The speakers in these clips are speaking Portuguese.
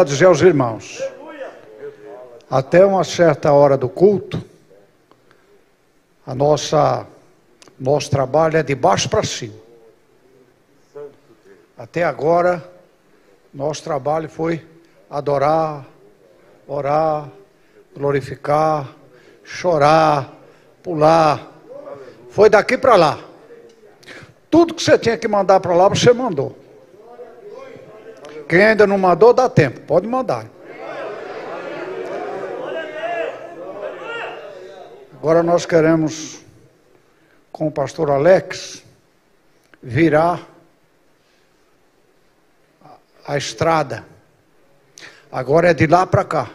Dizer aos irmãos, até uma certa hora do culto, nosso trabalho é de baixo para cima. Até agora, nosso trabalho foi adorar, orar, glorificar, chorar, pular. Foi daqui para lá. Tudo que você tinha que mandar para lá, você mandou. Quem ainda não mandou, dá tempo, pode mandar. Agora nós queremos, com o pastor Alex, virar a estrada. Agora é de lá para cá.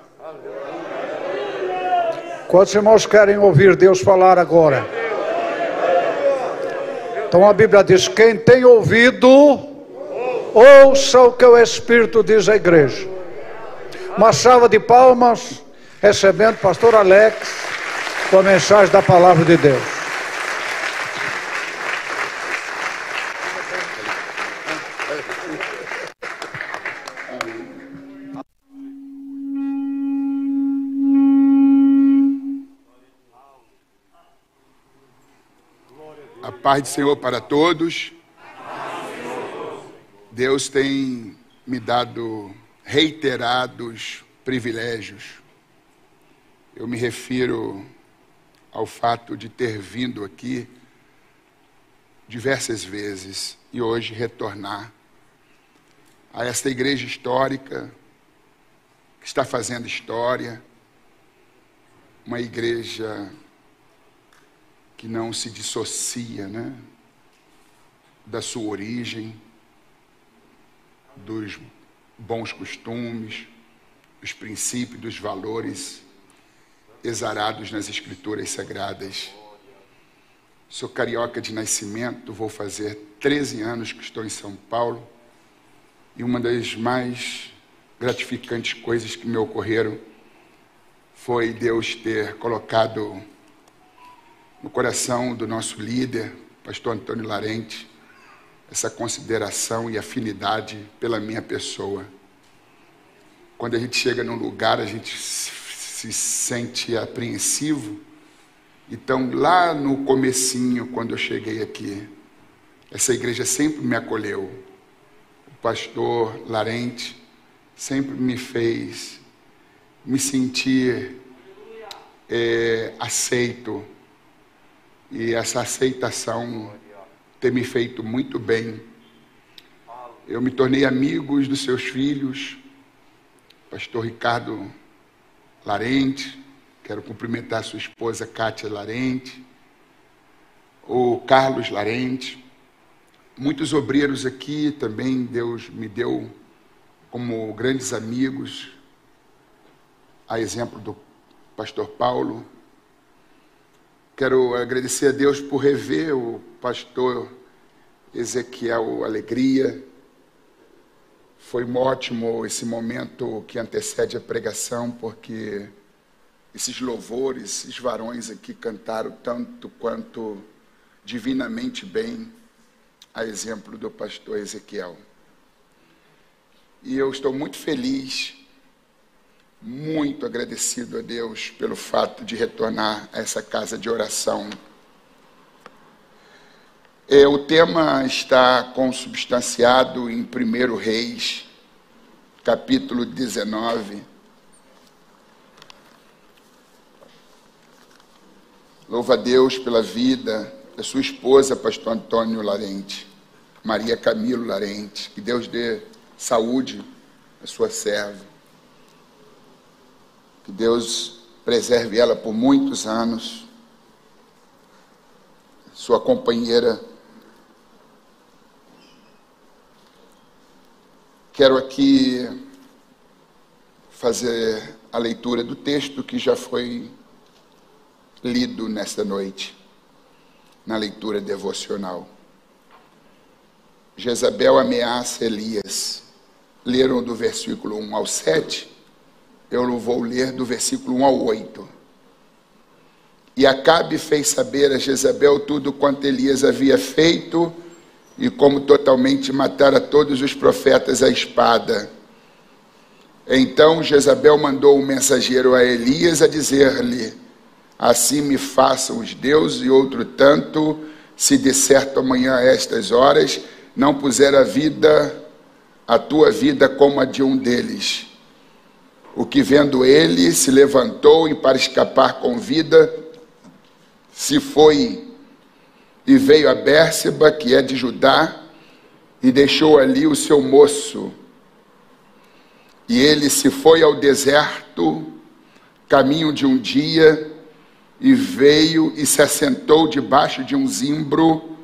Quantos irmãos querem ouvir Deus falar agora? Então a Bíblia diz, quem tem ouvido, ouça o que o Espírito diz à igreja. Uma salva de palmas, recebendo o pastor Alex, com a mensagem da palavra de Deus. A paz do Senhor para todos. Deus tem me dado reiterados privilégios. Eu me refiro ao fato de ter vindo aqui diversas vezes e hoje retornar a esta igreja histórica que está fazendo história, uma igreja que não se dissocia, da sua origem, dos bons costumes, dos princípios, dos valores exarados nas Escrituras Sagradas. Sou carioca de nascimento, vou fazer 13 anos que estou em São Paulo, e uma das mais gratificantes coisas que me ocorreram foi Deus ter colocado no coração do nosso líder, pastor Antônio Larente, essa consideração e afinidade pela minha pessoa. Quando a gente chega num lugar, a gente se sente apreensivo. Então, lá no comecinho, quando eu cheguei aqui, essa igreja sempre me acolheu. O pastor Larente sempre me fez me sentir aceito. E essa aceitação tem me feito muito bem. Eu me tornei amigos dos seus filhos, pastor Ricardo Larente, quero cumprimentar sua esposa Kátia Larente, o Carlos Larente, muitos obreiros aqui também Deus me deu como grandes amigos, a exemplo do pastor Paulo. Quero agradecer a Deus por rever o pastor Ezequiel Alegria. Foi ótimo esse momento que antecede a pregação, porque esses louvores, esses varões aqui cantaram tanto quanto divinamente bem, a exemplo do pastor Ezequiel. E eu estou muito feliz, muito agradecido a Deus pelo fato de retornar a essa casa de oração. O tema está consubstanciado em 1 Reis, capítulo 19. Louva a Deus pela vida da sua esposa, pastor Antônio Larente, Maria Camilo Larente. Que Deus dê saúde à sua serva. Que Deus preserve ela por muitos anos. Sua companheira. Quero aqui fazer a leitura do texto que já foi lido nesta noite, na leitura devocional. Jezabel ameaça Elias. Leram do versículo 1 ao 7, eu vou ler do versículo 1 ao 8. E Acabe fez saber a Jezabel tudo quanto Elias havia feito e como totalmente matara todos os profetas à espada. Então Jezabel mandou um mensageiro a Elias a dizer-lhe: assim me façam os deuses, e outro tanto, se de certo amanhã a estas horas não puser a tua vida como a de um deles. O que vendo ele se levantou, e para escapar com vida se foi e veio a Bérseba, que é de Judá, e deixou ali o seu moço. E ele se foi ao deserto, caminho de um dia, e veio e se assentou debaixo de um zimbro,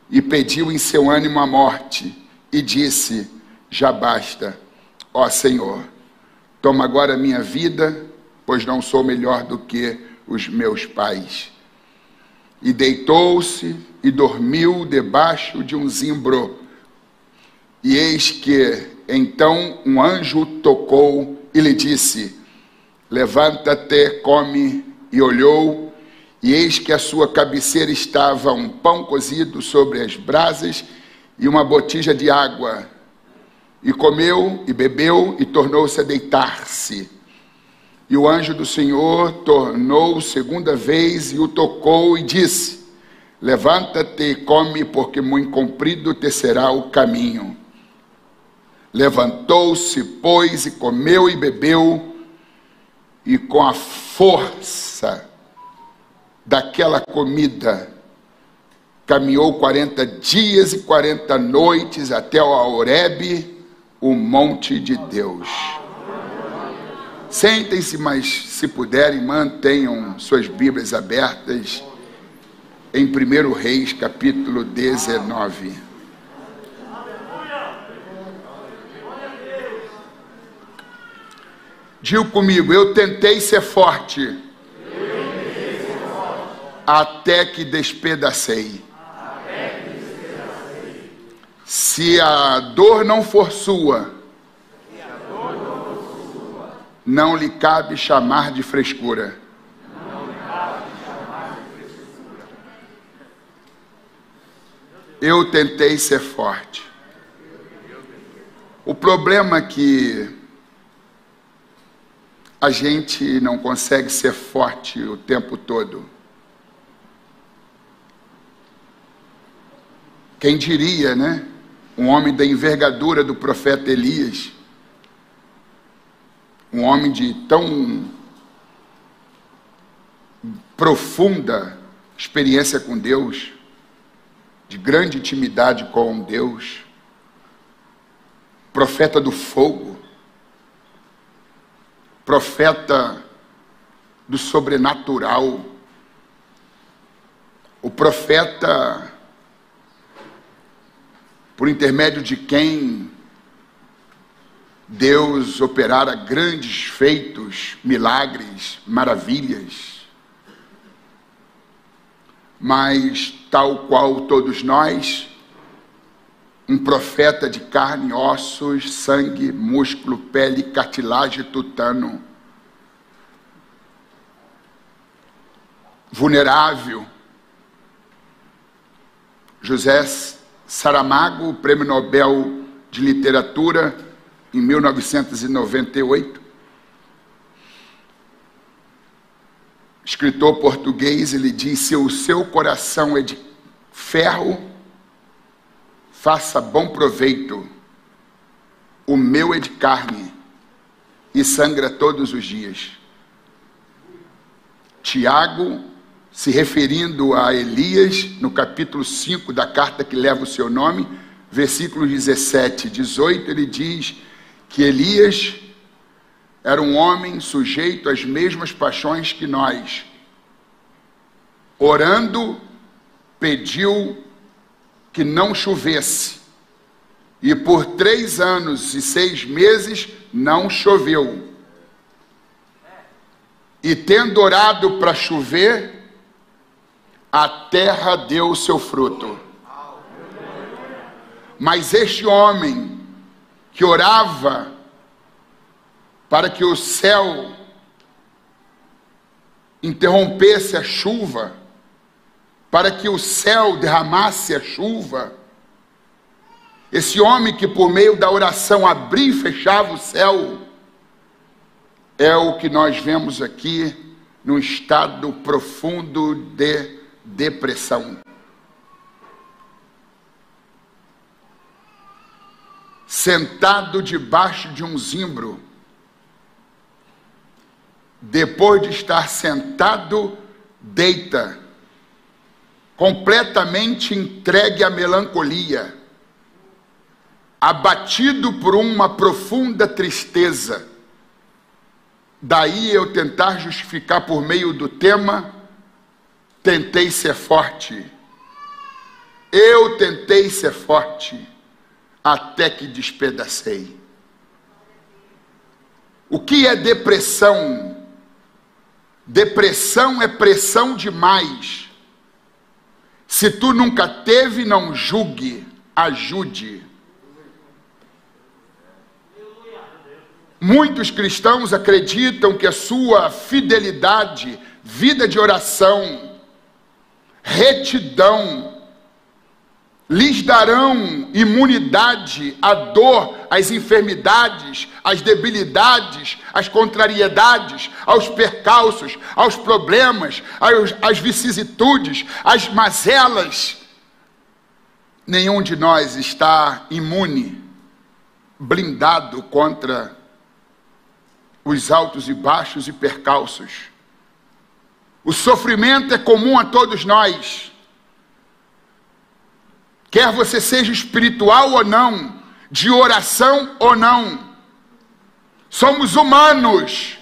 e pediu em seu ânimo a morte, e disse: já basta, ó Senhor, toma agora a minha vida, pois não sou melhor do que os meus pais. E deitou-se e dormiu debaixo de um zimbro. E eis que então um anjo tocou e lhe disse: levanta-te, come. E olhou, e eis que à sua cabeceira estava um pão cozido sobre as brasas e uma botija de água. E comeu e bebeu e tornou-se a deitar-se. E o anjo do Senhor tornou segunda vez e o tocou e disse: levanta-te e come, porque muito comprido te será o caminho. Levantou-se, pois, e comeu e bebeu, e com a força daquela comida caminhou 40 dias e 40 noites até o Horebe, o monte de Deus. Sentem-se, mas se puderem, mantenham suas Bíblias abertas em 1 Reis, capítulo 19. Diga comigo: eu tentei ser forte, até que despedacei. Se a dor não for sua, não lhe cabe chamar de frescura. Eu tentei ser forte. O problema é que a gente não consegue ser forte o tempo todo. Quem diria, né? Um homem da envergadura do profeta Elias, um homem de tão profunda experiência com Deus, de grande intimidade com Deus, profeta do fogo, profeta do sobrenatural, o profeta por intermédio de quem Deus operara grandes feitos, milagres, maravilhas. Mas, tal qual todos nós, um profeta de carne, ossos, sangue, músculo, pele, cartilagem, tutano, vulnerável. José Saramago, Prêmio Nobel de Literatura, em 1998, escritor português, ele diz: se o seu coração é de ferro, faça bom proveito, o meu é de carne e sangra todos os dias. Tiago, se referindo a Elias, no capítulo 5 da carta que leva o seu nome, versículos 17 e 18, ele diz que Elias era um homem sujeito às mesmas paixões que nós. Orando, pediu que não chovesse. E por 3 anos e 6 meses não choveu. E tendo orado para chover, a terra deu o seu fruto. Mas este homem que orava para que o céu interrompesse a chuva, para que o céu derramasse a chuva, esse homem que por meio da oração abria e fechava o céu, é o que nós vemos aqui num estado profundo de depressão. Sentado debaixo de um zimbro, depois de estar sentado, deita, completamente entregue à melancolia, abatido por uma profunda tristeza. Daí eu tentar justificar por meio do tema, tentei ser forte. Eu tentei ser forte, até que despedacei. O que é depressão? Depressão é pressão demais. Se tu nunca teve, não julgue, ajude. Muitos cristãos acreditam que a sua fidelidade, vida de oração, retidão, lhes darão imunidade à dor, às enfermidades, às debilidades, às contrariedades, aos percalços, aos problemas, às vicissitudes, às mazelas. Nenhum de nós está imune, blindado contra os altos e baixos e percalços. O sofrimento é comum a todos nós. Quer você seja espiritual ou não, de oração ou não. Somos humanos,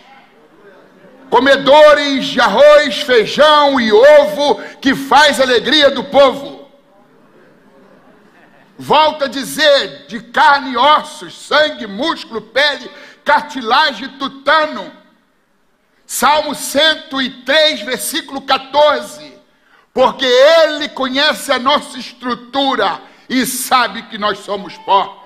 comedores de arroz, feijão e ovo, que faz a alegria do povo. Volto a dizer, de carne e ossos, sangue, músculo, pele, cartilagem, tutano. Salmo 103, versículo 14. Porque Ele conhece a nossa estrutura e sabe que nós somos pó.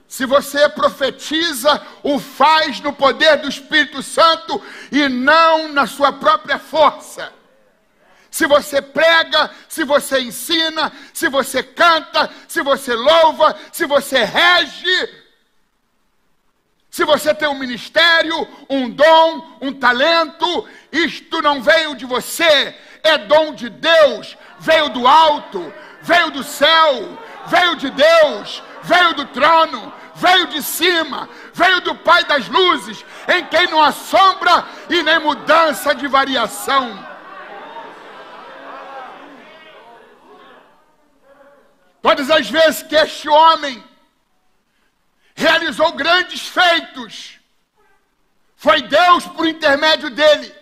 Se você profetiza, o faz no poder do Espírito Santo e não na sua própria força. Se você prega, se você ensina, se você canta, se você louva, se você rege, se você tem um ministério, um dom, um talento, isto não veio de você, é dom de Deus, veio do alto, veio do céu, veio de Deus, veio do trono, veio de cima, veio do Pai das luzes, em quem não há sombra e nem mudança de variação. Todas as vezes que este homem realizou grandes feitos, foi Deus por intermédio dele.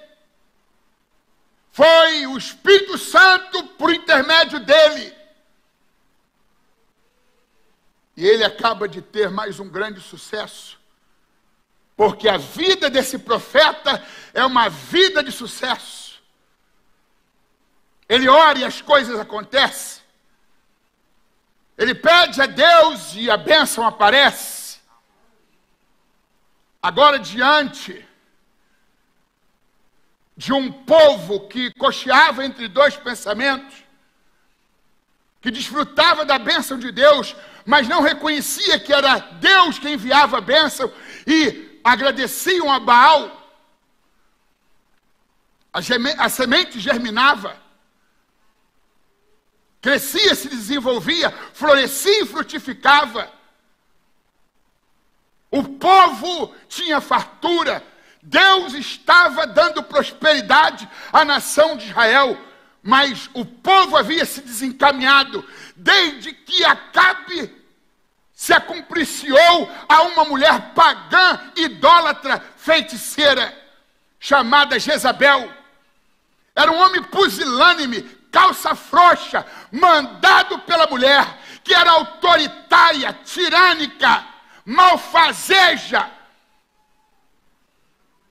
Foi o Espírito Santo por intermédio dele. E ele acaba de ter mais um grande sucesso. Porque a vida desse profeta é uma vida de sucesso. Ele ora e as coisas acontecem. Ele pede a Deus e a bênção aparece. Agora, diante de um povo que cocheava entre dois pensamentos, que desfrutava da bênção de Deus, mas não reconhecia que era Deus quem enviava a bênção e agradeciam a Baal, a semente germinava, crescia, se desenvolvia, florescia e frutificava. O povo tinha fartura. Deus estava dando prosperidade à nação de Israel, mas o povo havia se desencaminhado desde que Acabe se acumpliciou a uma mulher pagã, idólatra, feiticeira, chamada Jezabel. Era um homem pusilânime, calça frouxa, mandado pela mulher, que era autoritária, tirânica, malfazeja.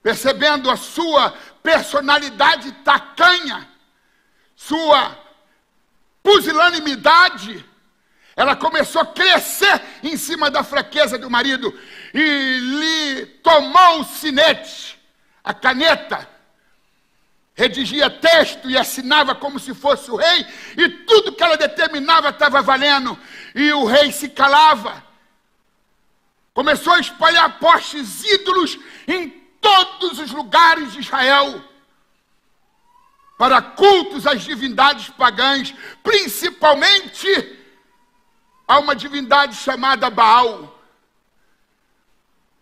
Percebendo a sua personalidade tacanha, sua pusilanimidade, ela começou a crescer em cima da fraqueza do marido e lhe tomou o sinete, a caneta, redigia texto e assinava como se fosse o rei, e tudo que ela determinava estava valendo, e o rei se calava. Começou a espalhar postes ídolos em todos os lugares de Israel, para cultos às divindades pagãs, principalmente a uma divindade chamada Baal.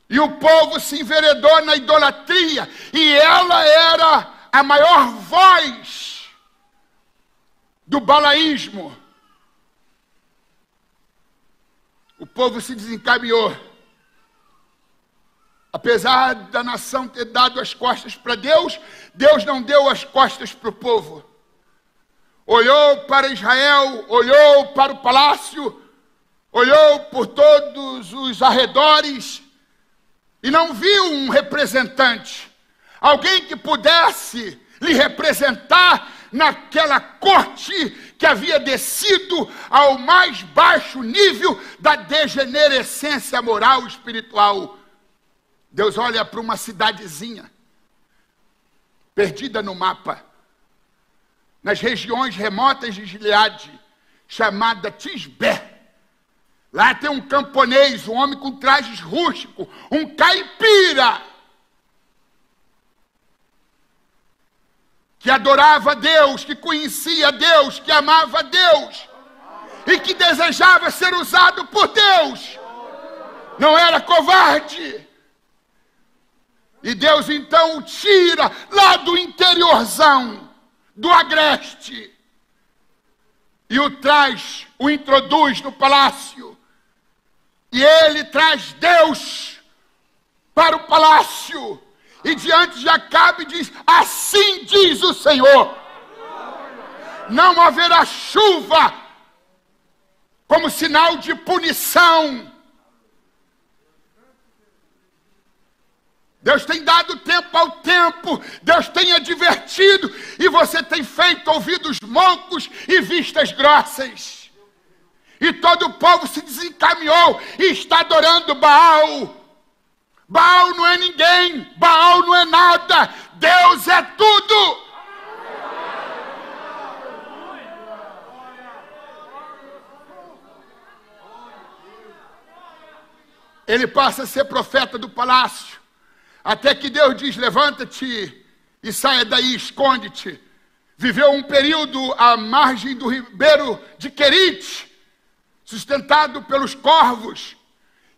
E o povo se enveredou na idolatria, e ela era a maior voz do balaísmo. O povo se desencaminhou. Apesar da nação ter dado as costas para Deus, Deus não deu as costas para o povo. Olhou para Israel, olhou para o palácio, olhou por todos os arredores e não viu um representante, alguém que pudesse lhe representar naquela corte que havia descido ao mais baixo nível da degenerescência moral e espiritual. Deus olha para uma cidadezinha, perdida no mapa, nas regiões remotas de Gileade, chamada Tisbé. Lá tem um camponês, um homem com trajes rústicos, um caipira, que adorava Deus, que conhecia Deus, que amava Deus, e que desejava ser usado por Deus. Não era covarde. E Deus então o tira lá do interiorzão, do agreste, e o introduz no palácio. E ele traz Deus para o palácio, e diante de Acabe diz: assim diz o Senhor, não haverá chuva, como sinal de punição. Deus tem dado tempo ao tempo, Deus tem advertido, e você tem feito ouvidos moucos e vistas grossas. E todo o povo se desencaminhou e está adorando Baal. Baal não é ninguém, Baal não é nada, Deus é tudo. Ele passa a ser profeta do palácio, até que Deus diz: levanta-te e saia daí, esconde-te. Viveu um período à margem do ribeiro de Querite, sustentado pelos corvos,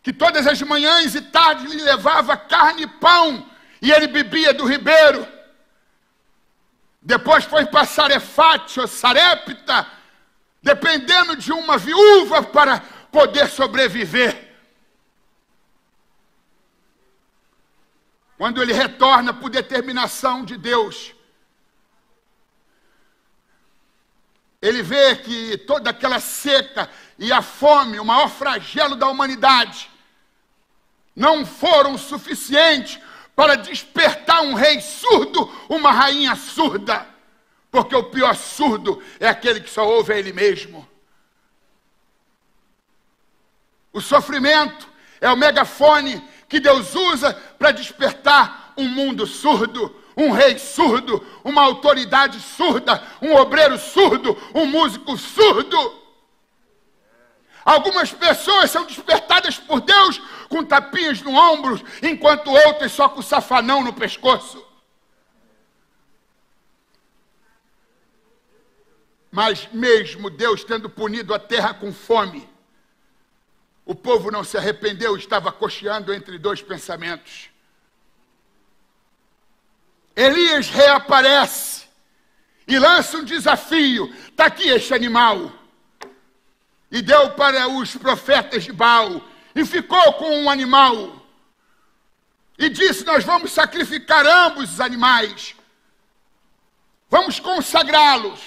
que todas as manhãs e tardes lhe levava carne e pão, e ele bebia do ribeiro. Depois foi para Sarefate ou Sarepta, dependendo de uma viúva para poder sobreviver. Quando ele retorna por determinação de Deus, ele vê que toda aquela seca e a fome, o maior flagelo da humanidade, não foram suficientes para despertar um rei surdo, uma rainha surda, porque o pior surdo é aquele que só ouve a ele mesmo. O sofrimento é o megafone que Deus usa para despertar um mundo surdo, um rei surdo, uma autoridade surda, um obreiro surdo, um músico surdo. Algumas pessoas são despertadas por Deus com tapinhas no ombro, enquanto outras só com safanão no pescoço. Mas mesmo Deus tendo punido a terra com fome, o povo não se arrependeu, estava cocheando entre dois pensamentos. Elias reaparece e lança um desafio: está aqui este animal. E deu para os profetas de Baal, e ficou com um animal. E disse: nós vamos sacrificar ambos os animais, vamos consagrá-los.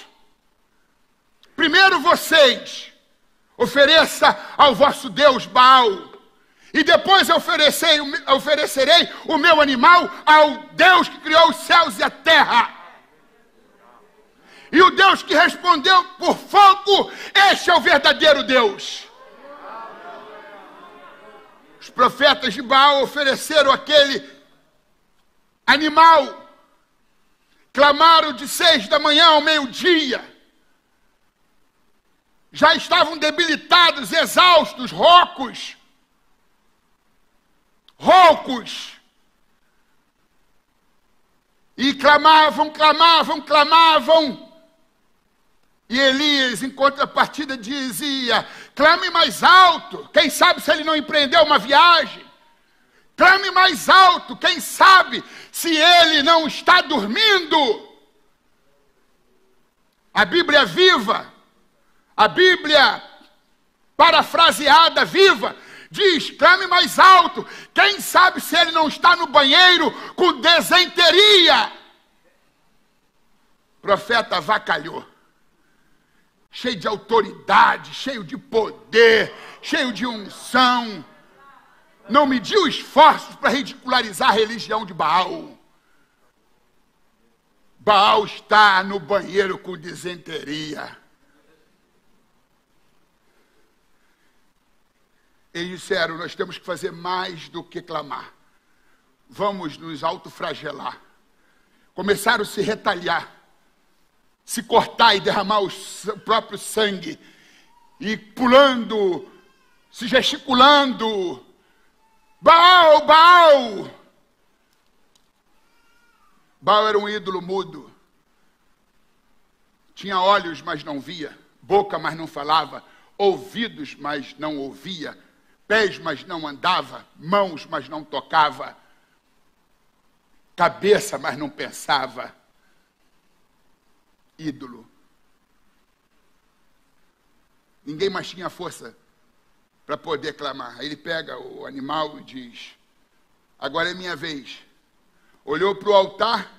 Primeiro vocês ofereça ao vosso Deus Baal, e depois oferecerei o meu animal ao Deus que criou os céus e a terra. E o Deus que respondeu por fogo, este é o verdadeiro Deus. Os profetas de Baal ofereceram aquele animal, clamaram de 6 da manhã ao meio-dia. Já estavam debilitados, exaustos, roucos. loucos. E clamavam, clamavam, clamavam. E Elias, em contrapartida, dizia: clame mais alto. Quem sabe se ele não empreendeu uma viagem? Clame mais alto. Quem sabe se ele não está dormindo? A Bíblia viva, a Bíblia parafraseada viva, diz: clame mais alto. Quem sabe se ele não está no banheiro com desenteria? O profeta avacalhou, cheio de autoridade, cheio de poder, cheio de unção. Não mediu esforços para ridicularizar a religião de Baal. Baal está no banheiro com desenteria. Eles disseram: nós temos que fazer mais do que clamar. Vamos nos autoflagelar. Começaram a se retalhar, se cortar e derramar o próprio sangue. E pulando, se gesticulando. Baal, Baal! Baal era um ídolo mudo. Tinha olhos, mas não via. Boca, mas não falava. Ouvidos, mas não ouvia. Pés, mas não andava. Mãos, mas não tocava. Cabeça, mas não pensava. Ídolo. Ninguém mais tinha força para poder clamar. Aí ele pega o animal e diz: agora é minha vez. Olhou para o altar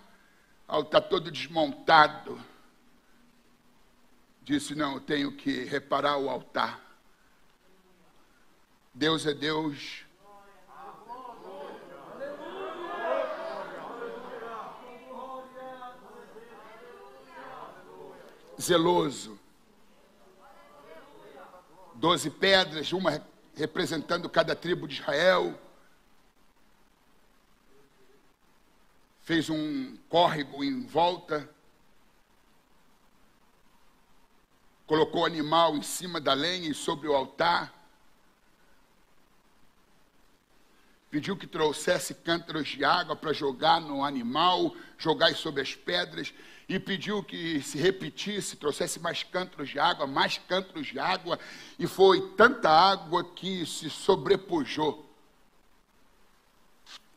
todo desmontado. Disse: não, eu tenho que reparar o altar. Deus é Deus. Zeloso. 12 pedras, uma representando cada tribo de Israel. Fez um córrego em volta. Colocou o animal em cima da lenha e sobre o altar. Pediu que trouxesse cântaros de água para jogar no animal, jogar sobre as pedras. E pediu que se repetisse, trouxesse mais cântaros de água, mais cântaros de água. E foi tanta água que se sobrepujou.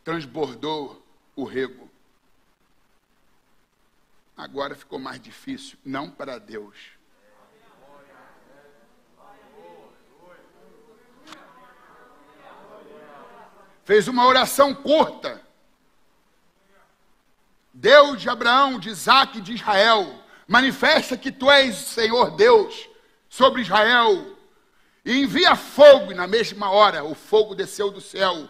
Transbordou o rego. Agora ficou mais difícil, não para Deus. Fez uma oração curta. Deus de Abraão, de Isaque e de Israel, manifesta que tu és Senhor Deus sobre Israel. E envia fogo, e na mesma hora o fogo desceu do céu.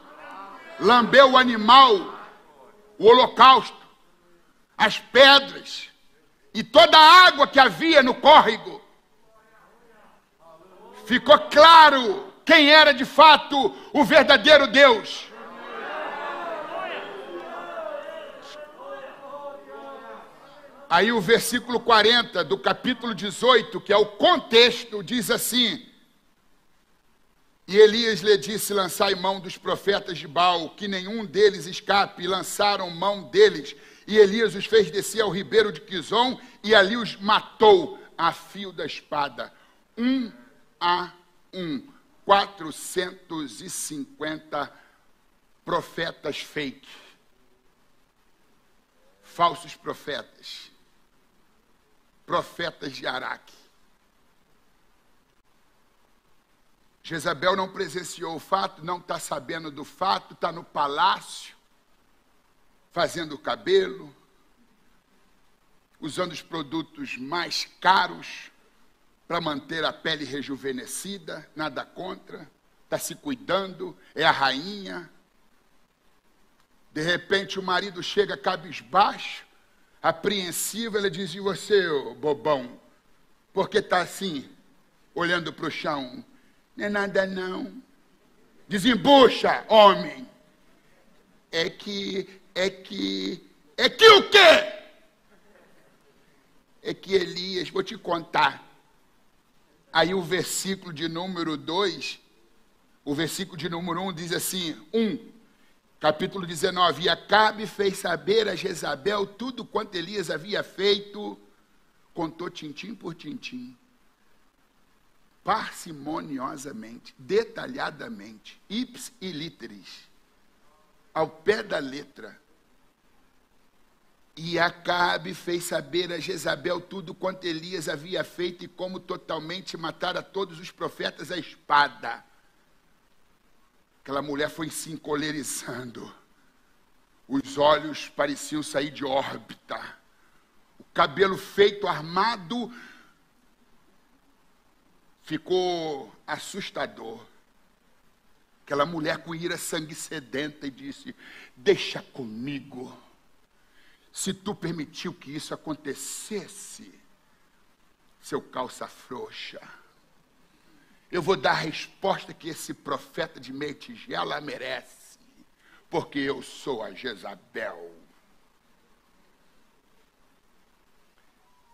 Lambeu o animal, o holocausto, as pedras e toda a água que havia no córrego. Ficou claro quem era de fato o verdadeiro Deus. Aí o versículo 40 do capítulo 18, que é o contexto, diz assim: e Elias lhe disse: lançai mão dos profetas de Baal, que nenhum deles escape. E lançaram mão deles, e Elias os fez descer ao ribeiro de Quizom, e ali os matou a fio da espada, 1 a 1. 450 profetas fake, falsos profetas, profetas de Araque. Jezabel não presenciou o fato, não está sabendo do fato, está no palácio, fazendo o cabelo, usando os produtos mais caros para manter a pele rejuvenescida, nada contra, está se cuidando, é a rainha. De repente o marido chega cabisbaixo, apreensivo, ele diz: e você, ô bobão, por que está assim, olhando para o chão? Não é nada não. Desembucha, homem. É que o quê? É que Elias, vou te contar. Aí o versículo de número 2, o versículo de número 1 diz assim: Capítulo 19. E Acabe fez saber a Jezabel tudo quanto Elias havia feito, contou tintim por tintim, parcimoniosamente, detalhadamente, ips e literis, ao pé da letra. E Acabe fez saber a Jezabel tudo quanto Elias havia feito e como totalmente matara todos os profetas à espada. Aquela mulher foi se encolerizando. Os olhos pareciam sair de órbita. O cabelo feito, armado, ficou assustador. Aquela mulher com ira sangue sedenta e disse: deixa comigo. Se tu permitiu que isso acontecesse, seu calça frouxa, eu vou dar a resposta que esse profeta de meia tigela merece, porque eu sou a Jezabel.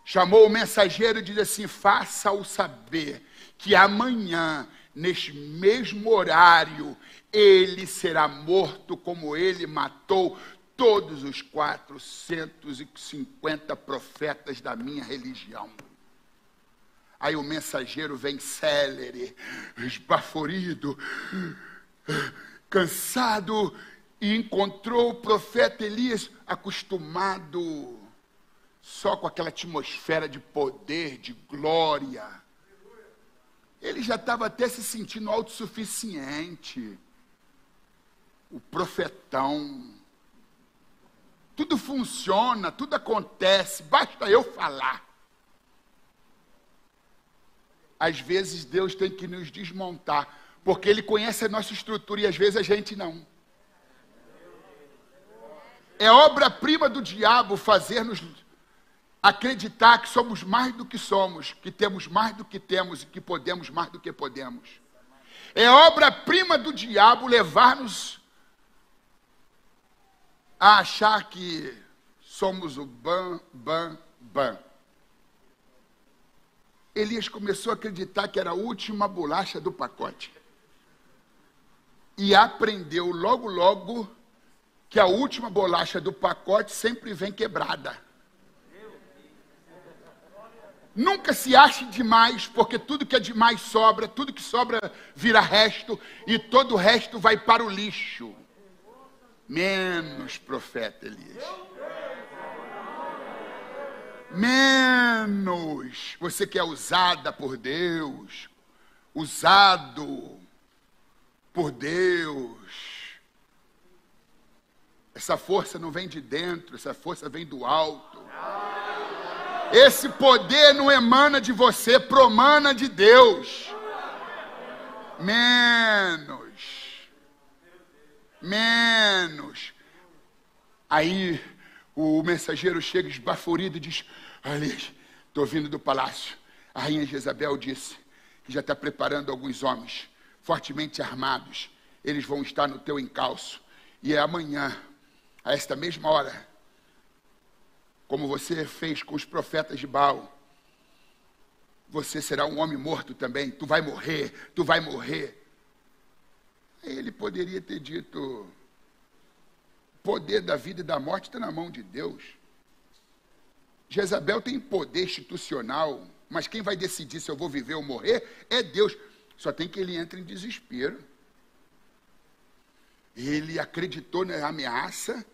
Chamou o mensageiro e disse assim: faça-o saber que amanhã, neste mesmo horário, ele será morto como ele matou todos os 450 profetas da minha religião. Aí o mensageiro vem célere, esbaforido, cansado, e encontrou o profeta Elias acostumado só com aquela atmosfera de poder, de glória. Ele já estava até se sentindo autossuficiente. O profetão. Tudo funciona, tudo acontece, basta eu falar. Às vezes Deus tem que nos desmontar, porque Ele conhece a nossa estrutura e às vezes a gente não. É obra-prima do diabo fazer-nos acreditar que somos mais do que somos, que temos mais do que temos e que podemos mais do que podemos. É obra-prima do diabo levar-nos a achar que somos o bam, bam, bam. Elias começou a acreditar que era a última bolacha do pacote. E aprendeu logo, logo, que a última bolacha do pacote sempre vem quebrada. Nunca se ache demais, porque tudo que é demais sobra, tudo que sobra vira resto, e todo o resto vai para o lixo. Menos, profeta Elias. Menos. Você que é usada por Deus, usado por Deus. Essa força não vem de dentro, essa força vem do alto. Esse poder não emana de você, promana de Deus. Menos. Aí o mensageiro chega esbaforido e diz: olha, estou vindo do palácio. A rainha Jezabel disse que já está preparando alguns homens fortemente armados. Eles vão estar no teu encalço. E é amanhã, a esta mesma hora, como você fez com os profetas de Baal, você será um homem morto também. Tu vai morrer, tu vai morrer. Ele poderia ter dito: o poder da vida e da morte está na mão de Deus. Jezabel tem poder institucional, mas quem vai decidir se eu vou viver ou morrer é Deus. Só tem que ele entre em desespero. Ele acreditou na ameaça,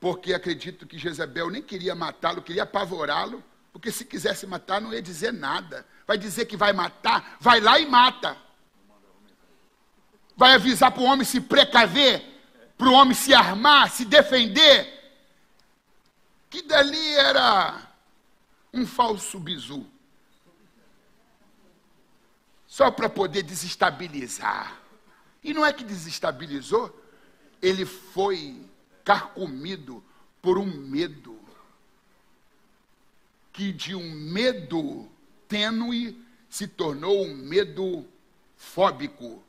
porque acredito que Jezabel nem queria matá-lo, queria apavorá-lo, porque se quisesse matar não ia dizer nada. Vai dizer que vai matar, vai lá e mata. Vai avisar para o homem se precaver, para o homem se armar, se defender, que dali era um falso bizu. Só para poder desestabilizar. E não é que desestabilizou, ele foi carcomido por um medo, que de um medo tênue se tornou um medo fóbico.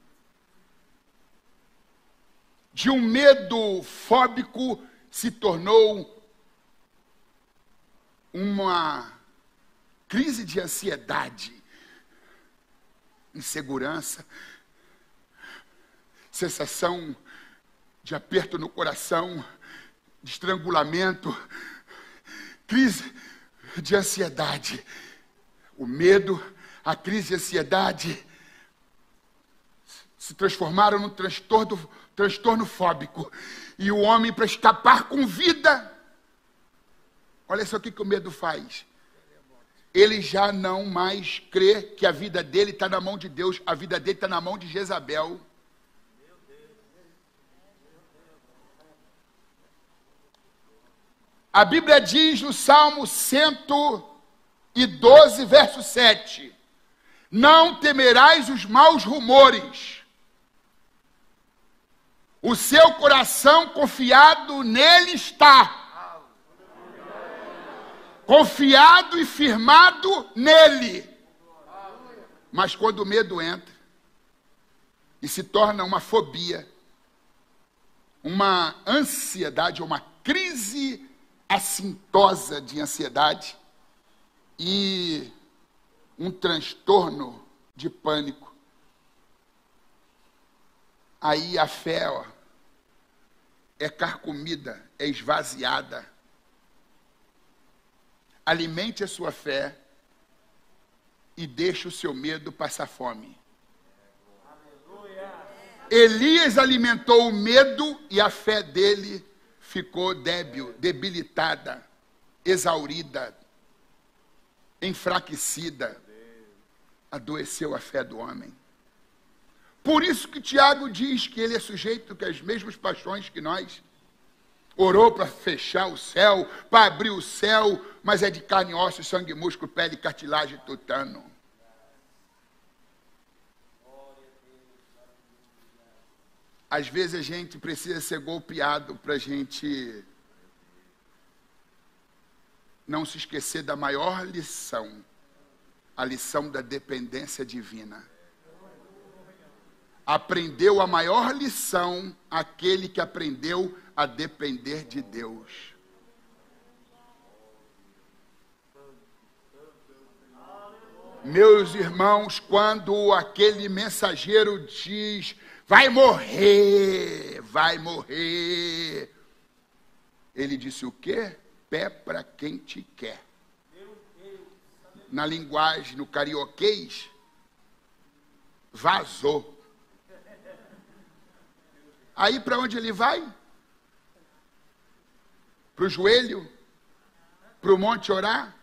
De um medo fóbico se tornou uma crise de ansiedade, insegurança. sensação de aperto no coração, de estrangulamento, crise de ansiedade. O medo, a crise de ansiedade se transformaram num transtorno fóbico. E o homem, para escapar com vida, olha só o que o medo faz. Ele já não mais crê que a vida dele está na mão de Deus, a vida dele está na mão de Jezabel. A Bíblia diz no Salmo 112, verso 7, não temerás os maus rumores. O seu coração confiado nele está. Confiado e firmado nele. Mas quando o medo entra e se torna uma fobia, uma ansiedade, uma crise assintosa de ansiedade e um transtorno de pânico, aí a fé é carcomida, é esvaziada. Alimente a sua fé e deixe o seu medo passar fome. Elias alimentou o medo e a fé dele ficou débil, debilitada, exaurida, enfraquecida. Adoeceu a fé do homem. Por isso que Tiago diz que ele é sujeito às mesmas paixões que nós. Orou para fechar o céu, para abrir o céu, mas é de carne, osso, sangue, músculo, pele, cartilagem, tutano. Às vezes a gente precisa ser golpeado para a gente não se esquecer da maior lição, a lição da dependência divina. Aprendeu a maior lição aquele que aprendeu a depender de Deus. Meus irmãos, quando aquele mensageiro diz, vai morrer, ele disse o quê? Pé para quem te quer. Na linguagem, no carioquês, vazou. Aí para onde ele vai? Para o joelho? Para o monte orar?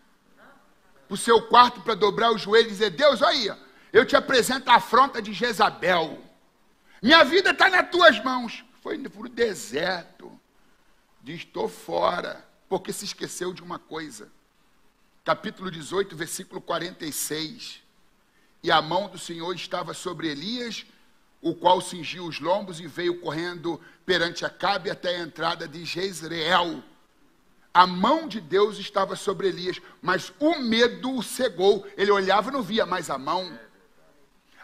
Para o seu quarto para dobrar o joelho e dizer, Deus, olha aí, eu te apresento a afronta de Jezabel. Minha vida está nas tuas mãos. Foi para o deserto. Diz, estou fora, porque se esqueceu de uma coisa. Capítulo 18, versículo 46. E a mão do Senhor estava sobre Elias, o qual cingiu os lombos e veio correndo perante Acabe até a entrada de Jezreel. A mão de Deus estava sobre Elias, mas o medo o cegou. Ele olhava e não via mais a mão.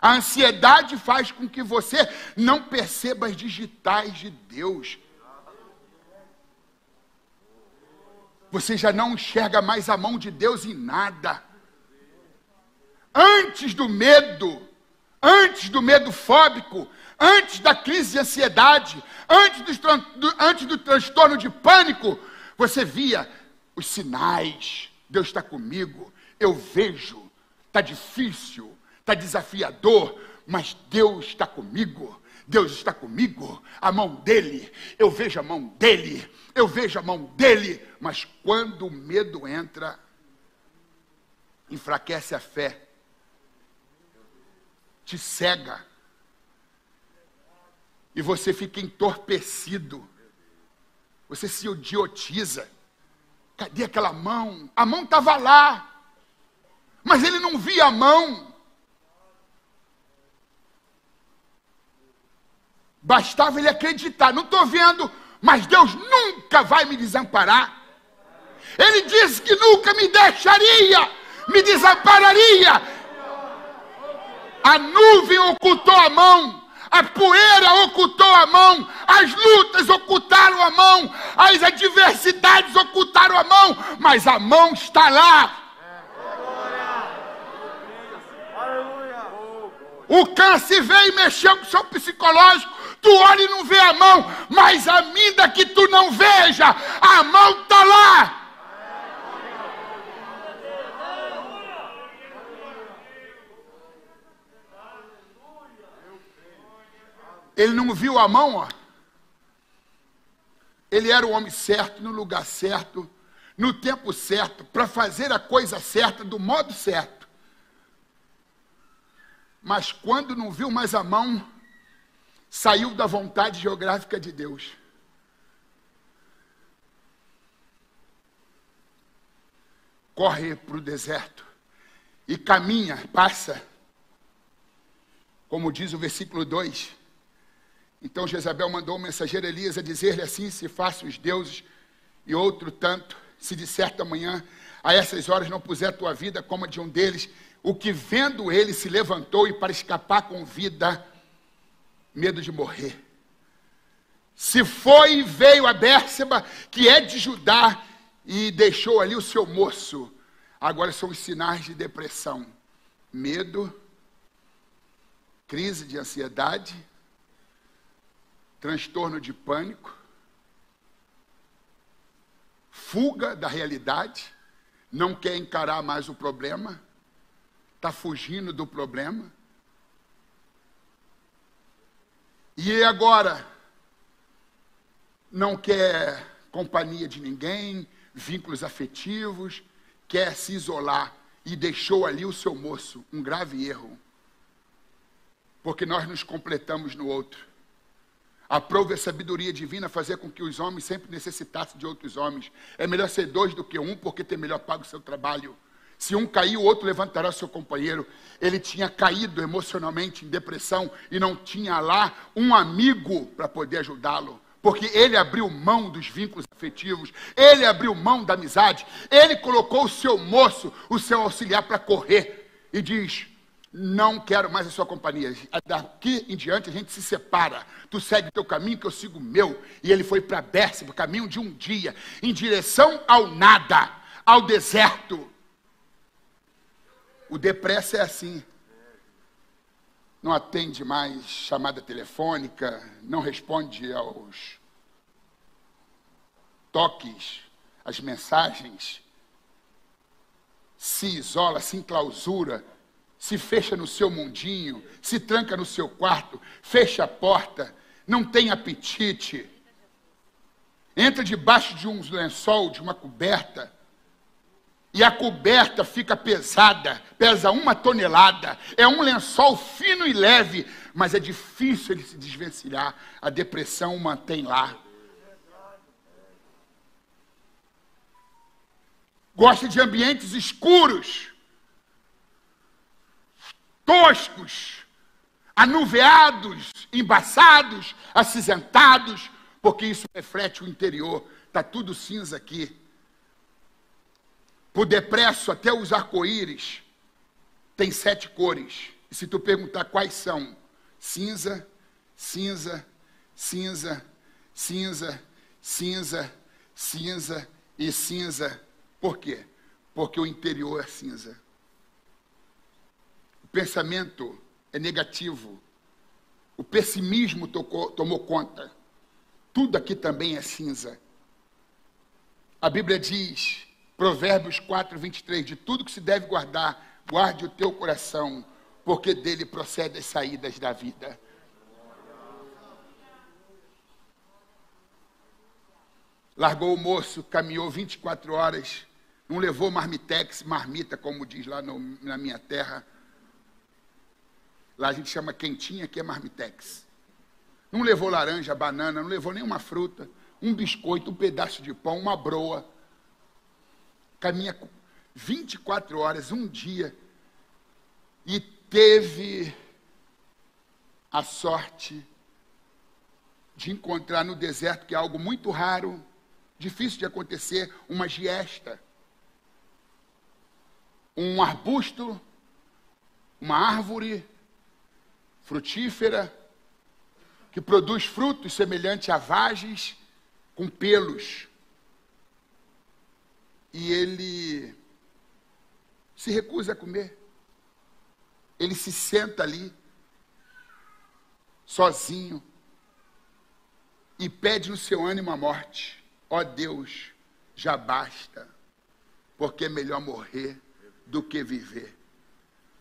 A ansiedade faz com que você não perceba as digitais de Deus. Você já não enxerga mais a mão de Deus em nada. Antes do medo fóbico, antes da crise de ansiedade, antes do transtorno de pânico, você via os sinais. Deus está comigo, eu vejo, está difícil, está desafiador, mas Deus está comigo. Deus está comigo, a mão dele, eu vejo a mão dele, mas quando o medo entra, enfraquece a fé, te cega, e você fica entorpecido, você se idiotiza. Cadê aquela mão? A mão estava lá, mas ele não via a mão. Bastava ele acreditar, não estou vendo, mas Deus nunca vai me desamparar. Ele disse que nunca me deixaria, me desampararia. A nuvem ocultou a mão, a poeira ocultou a mão, as lutas ocultaram a mão, as adversidades ocultaram a mão, mas a mão está lá. O câncer veio e mexeu com o seu psicológico, Tu olha e não vê a mão, mas ainda que tu não veja, a mão está lá. Ele não viu a mão, ó. Ele era o homem certo, no lugar certo, no tempo certo, para fazer a coisa certa, do modo certo. Mas quando não viu mais a mão, saiu da vontade geográfica de Deus. Corre para o deserto e caminha, passa. Como diz o versículo 2. Então Jezabel mandou o mensageiro Elias a dizer-lhe assim: se faça os deuses e outro tanto, se de certa manhã a essas horas não puser tua vida como a de um deles, o que vendo ele se levantou e para escapar com vida, medo de morrer. Se foi e veio a Bérseba, que é de Judá, e deixou ali o seu moço. Agora são os sinais de depressão: medo, crise de ansiedade, transtorno de pânico, fuga da realidade, não quer encarar mais o problema, está fugindo do problema. E agora não quer companhia de ninguém, vínculos afetivos, quer se isolar e deixou ali o seu moço. Um grave erro, porque nós nos completamos no outro. Aprove a sabedoria divina fazer com que os homens sempre necessitassem de outros homens. É melhor ser dois do que um, porque tem melhor pago o seu trabalho. Se um cair, o outro levantará o seu companheiro. Ele tinha caído emocionalmente em depressão e não tinha lá um amigo para poder ajudá-lo. Porque ele abriu mão dos vínculos afetivos, ele abriu mão da amizade, ele colocou o seu moço, o seu auxiliar para correr. E diz: não quero mais a sua companhia. Daqui em diante a gente se separa. Tu segue o teu caminho, que eu sigo o meu. E ele foi para Bérseba, caminho de um dia, em direção ao nada, ao deserto. O depressa é assim. Não atende mais chamada telefônica, não responde aos toques, às mensagens, se isola, se enclausura, se fecha no seu mundinho, se tranca no seu quarto, fecha a porta, não tem apetite, entra debaixo de um lençol, de uma coberta, e a coberta fica pesada, pesa 1 tonelada, é um lençol fino e leve, mas é difícil ele se desvencilhar, a depressão o mantém lá. Gosta de ambientes escuros, toscos, anuviados, embaçados, acinzentados, porque isso reflete o interior. Está tudo cinza aqui. Por depresso, até os arco-íris tem 7 cores. E se tu perguntar quais são: cinza, cinza, cinza, cinza, cinza, cinza e cinza. Por quê? Porque o interior é cinza. O pensamento é negativo. O pessimismo tomou conta. Tudo aqui também é cinza. A Bíblia diz, Provérbios 4, 23, de tudo que se deve guardar, guarde o teu coração, porque dele procedem as saídas da vida. Largou o moço, caminhou 24 horas, não levou marmitex, marmita, como diz lá na minha terra. Lá a gente chama quentinha, que é marmitex. Não levou laranja, banana, não levou nenhuma fruta, um biscoito, um pedaço de pão, uma broa. Caminha 24 horas, um dia, e teve a sorte de encontrar no deserto, que é algo muito raro, difícil de acontecer, uma giesta. Um arbusto, uma árvore frutífera, que produz frutos semelhantes a vagens, com pelos. E ele se recusa a comer. Ele se senta ali, sozinho, e pede no seu ânimo a morte. Ó Deus, já basta, porque é melhor morrer do que viver.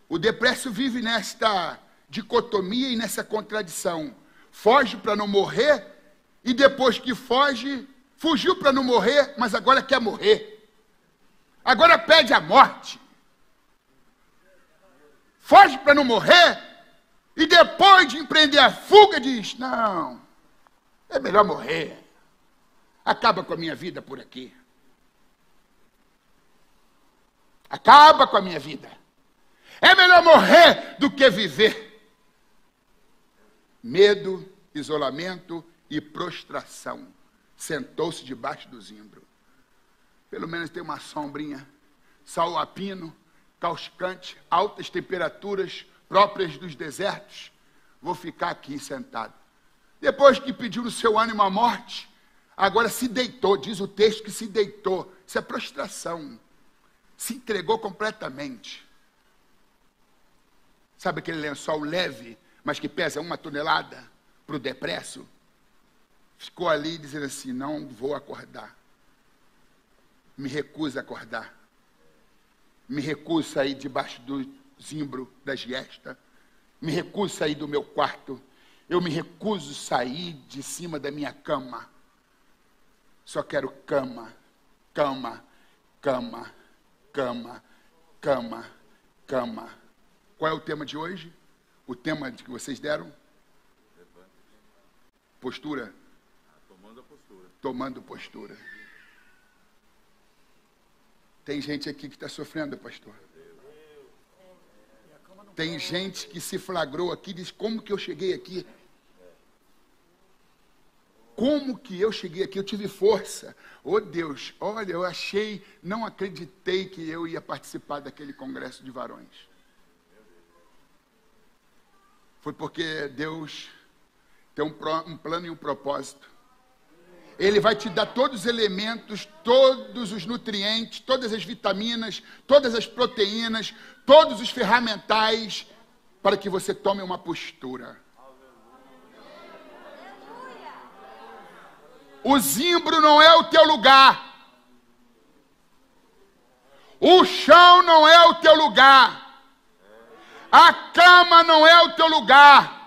O depresso vive nesta dicotomia e nessa contradição. Foge para não morrer, e depois que foge, fugiu para não morrer, mas agora quer morrer. Agora pede a morte. Foge para não morrer, e depois de empreender a fuga diz, não, é melhor morrer. Acaba com a minha vida por aqui. Acaba com a minha vida. É melhor morrer do que viver. Medo, isolamento e prostração. Sentou-se debaixo do zimbro. Pelo menos tem uma sombrinha. Sol a pino, causticante, altas temperaturas próprias dos desertos. Vou ficar aqui sentado. Depois que pediu no seu ânimo a morte, agora se deitou, diz o texto que se deitou. Isso é prostração. Se entregou completamente. Sabe aquele lençol leve, mas que pesa 1 tonelada para o depresso? Ficou ali dizendo assim, não vou acordar. Me recuso a acordar. Me recuso a sair debaixo do zimbro da giesta. Me recuso a sair do meu quarto. Eu me recuso a sair de cima da minha cama. Só quero cama, cama, cama, cama, cama, cama. Qual é o tema de hoje? O tema que vocês deram? Postura? Tomando a postura. Tomando postura. Tem gente aqui que está sofrendo, pastor. Tem gente que se flagrou aqui e diz, como que eu cheguei aqui? Como que eu cheguei aqui? Eu tive força. Oh Deus, olha, eu achei, não acreditei que eu ia participar daquele congresso de varões. Foi porque Deus tem um plano e um propósito. Ele vai te dar todos os elementos, todos os nutrientes, todas as vitaminas, todas as proteínas, todos os ferramentais para que você tome uma postura. O zimbro não é o teu lugar. O chão não é o teu lugar. A cama não é o teu lugar.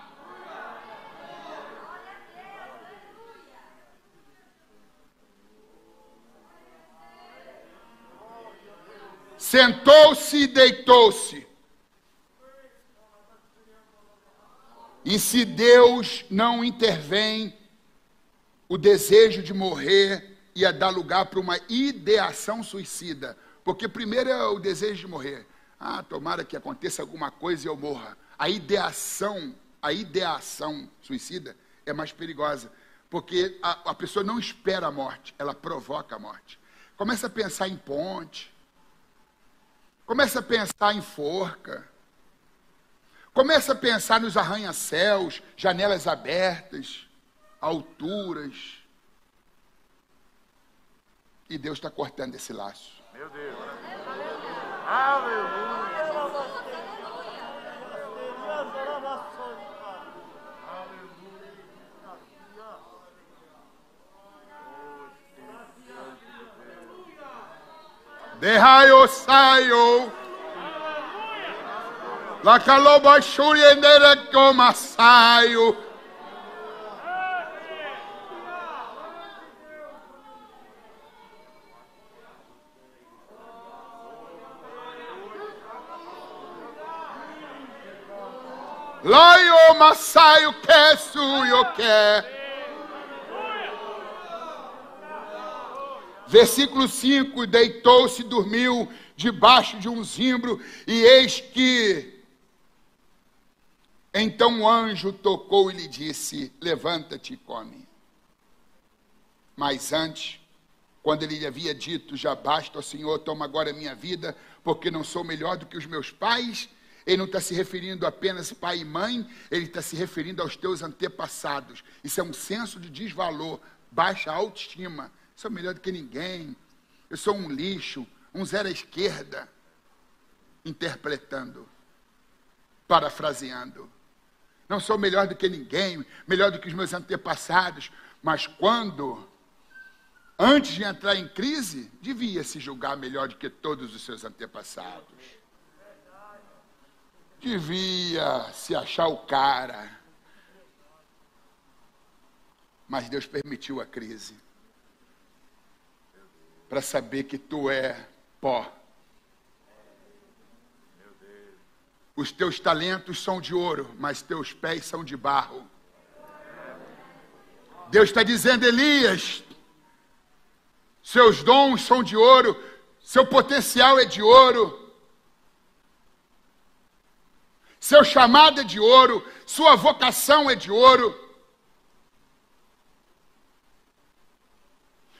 Sentou-se e deitou-se. E se Deus não intervém, o desejo de morrer ia dar lugar para uma ideação suicida. Porque primeiro é o desejo de morrer. Ah, tomara que aconteça alguma coisa e eu morra. A ideação suicida é mais perigosa. Porque a pessoa não espera a morte, ela provoca a morte. Começa a pensar em ponte. Começa a pensar em forca. Começa a pensar nos arranha-céus, janelas abertas, alturas. E Deus está cortando esse laço. Meu Deus. Aleluia. Dehaio saio. La caloba shuriendere como saio. Laio masaio que suyo que. Versículo 5, deitou-se e dormiu debaixo de um zimbro, e eis que então o anjo tocou e lhe disse, levanta-te e come. Mas antes, quando ele lhe havia dito, já basta, ó Senhor, toma agora a minha vida, porque não sou melhor do que os meus pais, ele não está se referindo apenas pai e mãe, ele está se referindo aos teus antepassados. Isso é um senso de desvalor, baixa autoestima. Sou melhor do que ninguém, eu sou um lixo, um zero à esquerda, interpretando, parafraseando. Não sou melhor do que ninguém, melhor do que os meus antepassados, Mas antes de entrar em crise, devia se julgar melhor do que todos os seus antepassados. Devia se achar o cara. Mas Deus permitiu a crise para saber que tu é pó. Os teus talentos são de ouro, mas teus pés são de barro. Deus está dizendo, Elias, seus dons são de ouro, seu potencial é de ouro, seu chamado é de ouro, sua vocação é de ouro,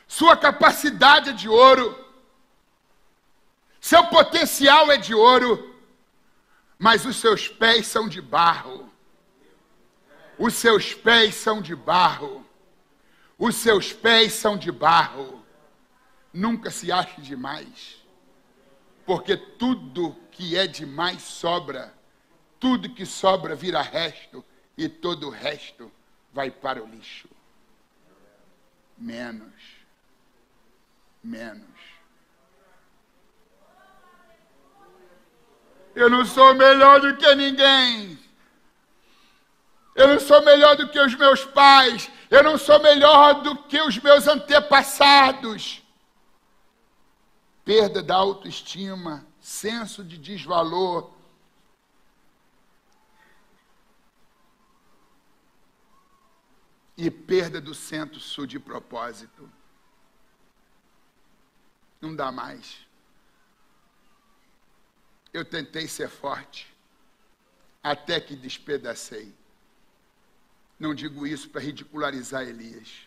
sua capacidade é de ouro, seu potencial é de ouro, mas os seus pés são de barro. Os seus pés são de barro. Os seus pés são de barro. Nunca se ache demais, porque tudo que é demais sobra. Tudo que sobra vira resto, e todo o resto vai para o lixo. Menos. Eu não sou melhor do que ninguém. Eu não sou melhor do que os meus pais. Eu não sou melhor do que os meus antepassados. Perda da autoestima, senso de desvalor. E perda do senso de propósito. Não dá mais. Eu tentei ser forte, até que despedacei. Não digo isso para ridicularizar Elias.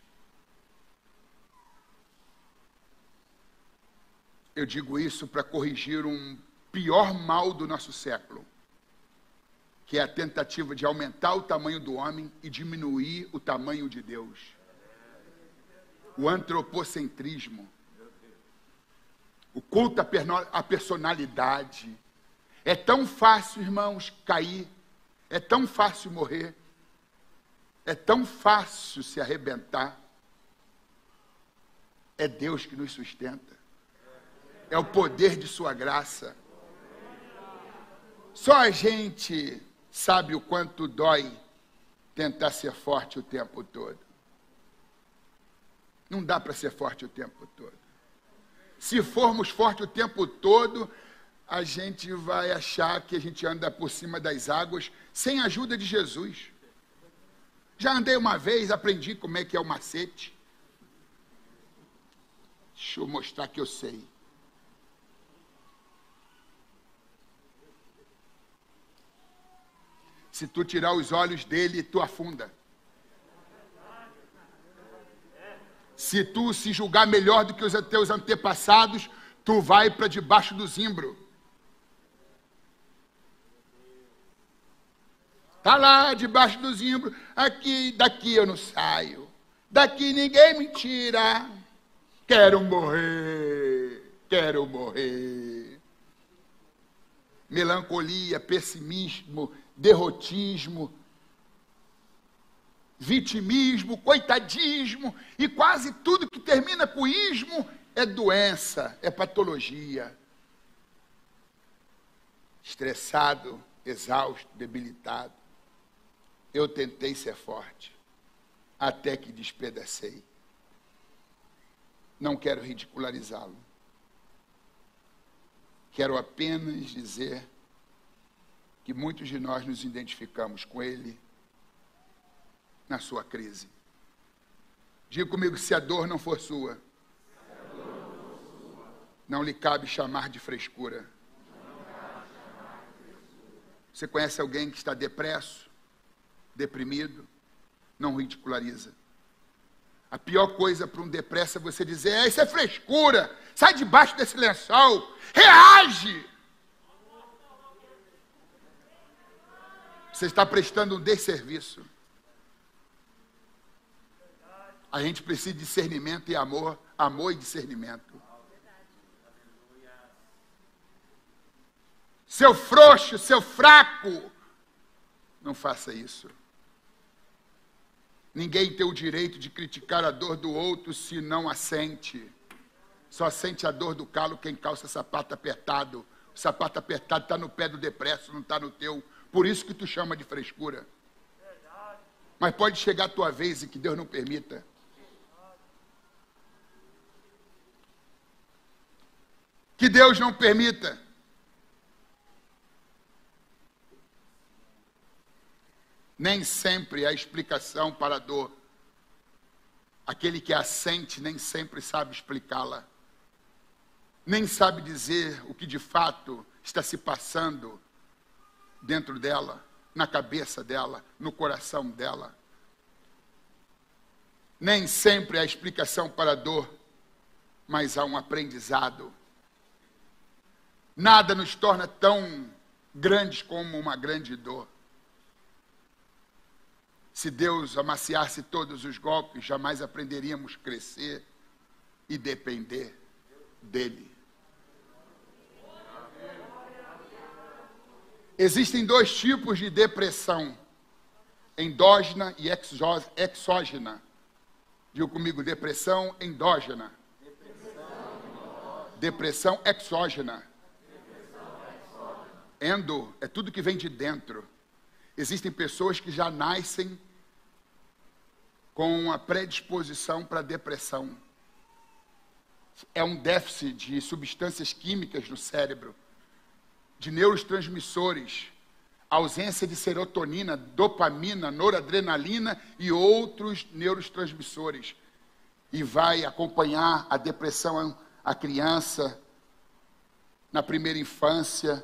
Eu digo isso para corrigir um pior mal do nosso século, que é a tentativa de aumentar o tamanho do homem e diminuir o tamanho de Deus. O antropocentrismo, o culto à personalidade. É tão fácil, irmãos, cair. É tão fácil morrer. É tão fácil se arrebentar. É Deus que nos sustenta. É o poder de sua graça. Só a gente sabe o quanto dói tentar ser forte o tempo todo. Não dá para ser forte o tempo todo. Se formos fortes o tempo todo, a gente vai achar que a gente anda por cima das águas sem a ajuda de Jesus. Já andei uma vez, aprendi como é que é o macete. Deixa eu mostrar que eu sei. Se tu tirar os olhos dele, tu afunda. Se tu se julgar melhor do que os teus antepassados, tu vai para debaixo do zimbro. Está lá debaixo do zimbro, daqui eu não saio, daqui ninguém me tira, quero morrer. Melancolia, pessimismo, derrotismo, vitimismo, coitadismo, e quase tudo que termina com ismo é doença, é patologia. Estressado, exausto, debilitado. Eu tentei ser forte, até que despedacei. Não quero ridicularizá-lo. Quero apenas dizer que muitos de nós nos identificamos com ele na sua crise. Diga comigo, se a dor não for sua, não lhe cabe chamar de frescura. Você conhece alguém que está depresso? Deprimido, não ridiculariza. A pior coisa para um depresso é você dizer, isso é frescura, sai debaixo desse lençol, reage. Você está prestando um desserviço. A gente precisa de discernimento e amor, amor e discernimento. Seu frouxo, seu fraco, não faça isso. Ninguém tem o direito de criticar a dor do outro se não a sente. Só sente a dor do calo quem calça sapato apertado. O sapato apertado está no pé do depresso, não está no teu. Por isso que tu chama de frescura. Mas pode chegar a tua vez e que Deus não permita. Que Deus não permita. Nem sempre há explicação para a dor. Aquele que a sente nem sempre sabe explicá-la. Nem sabe dizer o que de fato está se passando dentro dela, na cabeça dela, no coração dela. Nem sempre há explicação para a dor, mas há um aprendizado. Nada nos torna tão grandes como uma grande dor. Se Deus amaciasse todos os golpes, jamais aprenderíamos a crescer e depender dele. Existem dois tipos de depressão, endógena e exógena. Diga comigo, depressão endógena. Depressão exógena. Endo é tudo que vem de dentro. Existem pessoas que já nascem com uma predisposição para depressão. É um déficit de substâncias químicas no cérebro, de neurotransmissores, ausência de serotonina, dopamina, noradrenalina e outros neurotransmissores. E vai acompanhar a depressão a criança na primeira infância,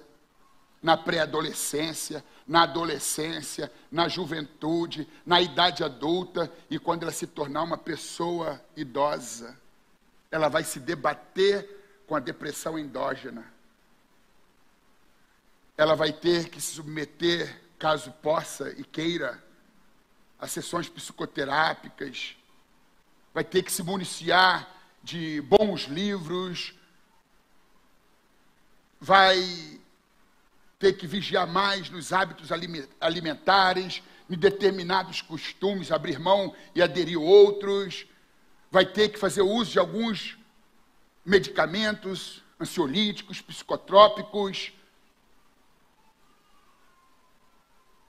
na pré-adolescência, na adolescência, na juventude, na idade adulta e quando ela se tornar uma pessoa idosa. Ela vai se debater com a depressão endógena. Ela vai ter que se submeter, caso possa e queira, a sessões psicoterápicas. Vai ter que se municiar de bons livros. Vai ter que vigiar mais nos hábitos alimentares, em determinados costumes, abrir mão e aderir outros. Vai ter que fazer uso de alguns medicamentos ansiolíticos, psicotrópicos.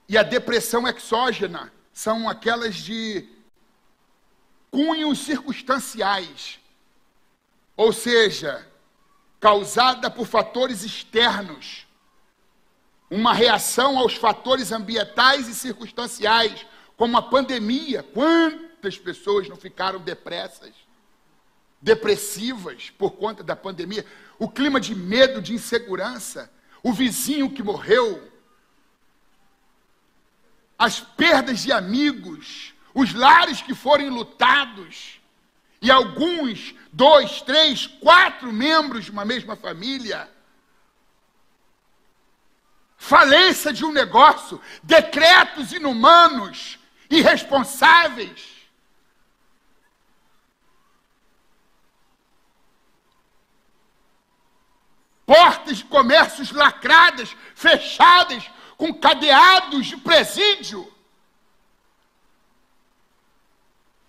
E a depressão exógena são aquelas de cunhos circunstanciais, ou seja, causada por fatores externos, uma reação aos fatores ambientais e circunstanciais, como a pandemia. Quantas pessoas não ficaram depressivas por conta da pandemia? O clima de medo, de insegurança, o vizinho que morreu, as perdas de amigos, os lares que foram enlutados, e alguns, 2, 3, 4 membros de uma mesma família. Falência de um negócio, decretos inumanos, irresponsáveis. Portas de comércios lacradas, fechadas, com cadeados de presídio.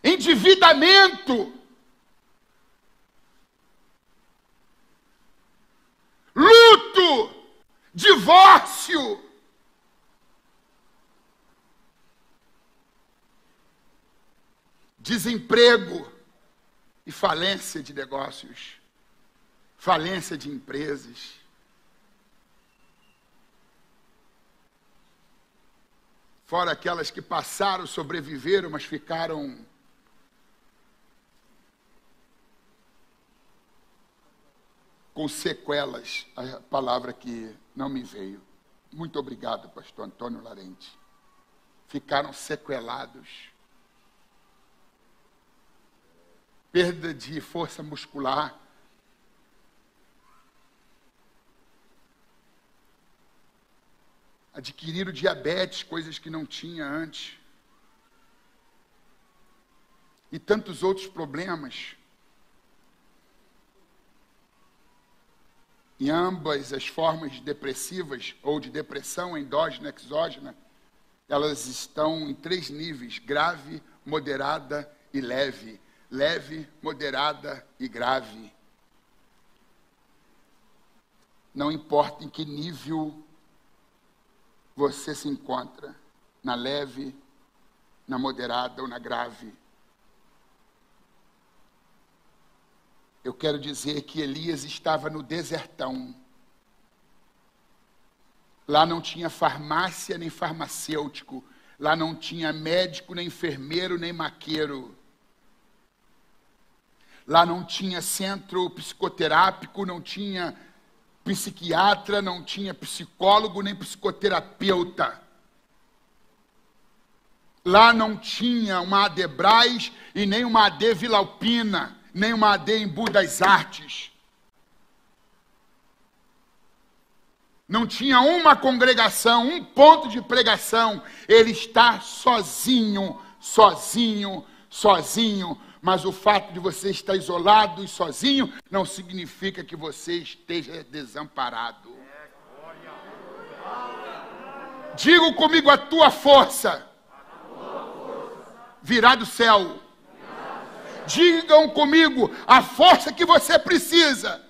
Endividamento. Luto. Divórcio. Desemprego e falência de negócios, falência de empresas. Fora aquelas que passaram, sobreviveram, mas ficaram com sequelas, a palavra que não me veio. Muito obrigado, pastor Antônio Larente. Ficaram sequelados. Perda de força muscular. Adquiriram diabetes, coisas que não tinha antes. E tantos outros problemas. Em ambas as formas depressivas ou de depressão endógena, exógena, elas estão em 3 níveis: grave, moderada e leve. Leve, moderada e grave. Não importa em que nível você se encontra, na leve, na moderada ou na grave. Eu quero dizer que Elias estava no desertão. Lá não tinha farmácia nem farmacêutico. Lá não tinha médico, nem enfermeiro, nem maqueiro. Lá não tinha centro psicoterápico, não tinha psiquiatra, não tinha psicólogo, nem psicoterapeuta. Lá não tinha uma AD Braz e nem uma AD Vila Alpina, nem uma AD Embu das Artes. Não tinha uma congregação, um ponto de pregação. Ele está sozinho, sozinho, sozinho. Mas o fato de você estar isolado e sozinho não significa que você esteja desamparado. Diga comigo: a tua força virá do céu. Digam comigo: a força que você precisa.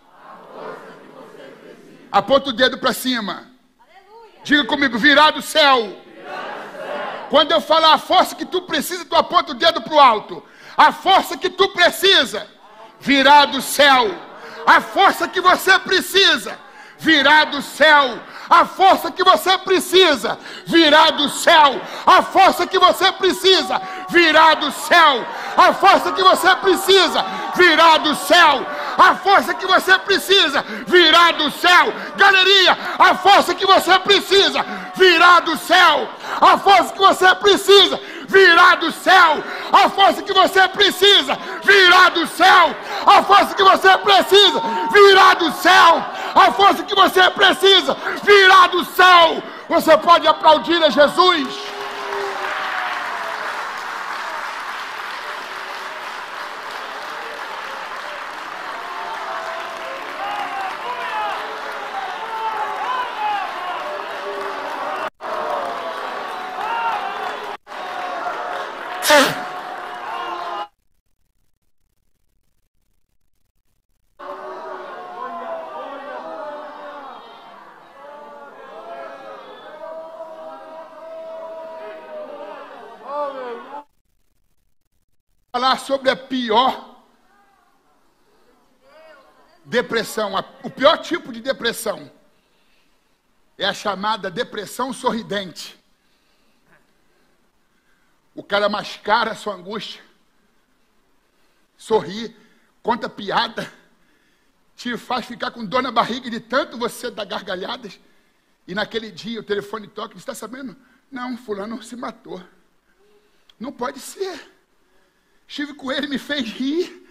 Aponta o dedo para cima. Diga comigo: virá do céu. Quando eu falar a força que tu precisa, tu aponta o dedo para o alto. A força que tu precisa virá do céu. A força que você precisa virá do céu. A força que você precisa virá do céu. A força que você precisa virá do céu. A força que você precisa virá do céu. A força que você precisa virá do céu. Galeria, a força que você precisa virá do céu. A força que você precisa virá do céu. A força que você precisa virá do céu. A força que você precisa virá do céu. A força que você precisa virá do céu. Você pode aplaudir a Jesus. Falar sobre a pior depressão. O pior tipo de depressão é a chamada depressão sorridente. O cara mascara a sua angústia, sorri, conta piada, te faz ficar com dor na barriga de tanto você dar gargalhadas. E naquele dia o telefone toca e diz: está sabendo? Não, fulano se matou. Não pode ser. Estive com ele, me fez rir.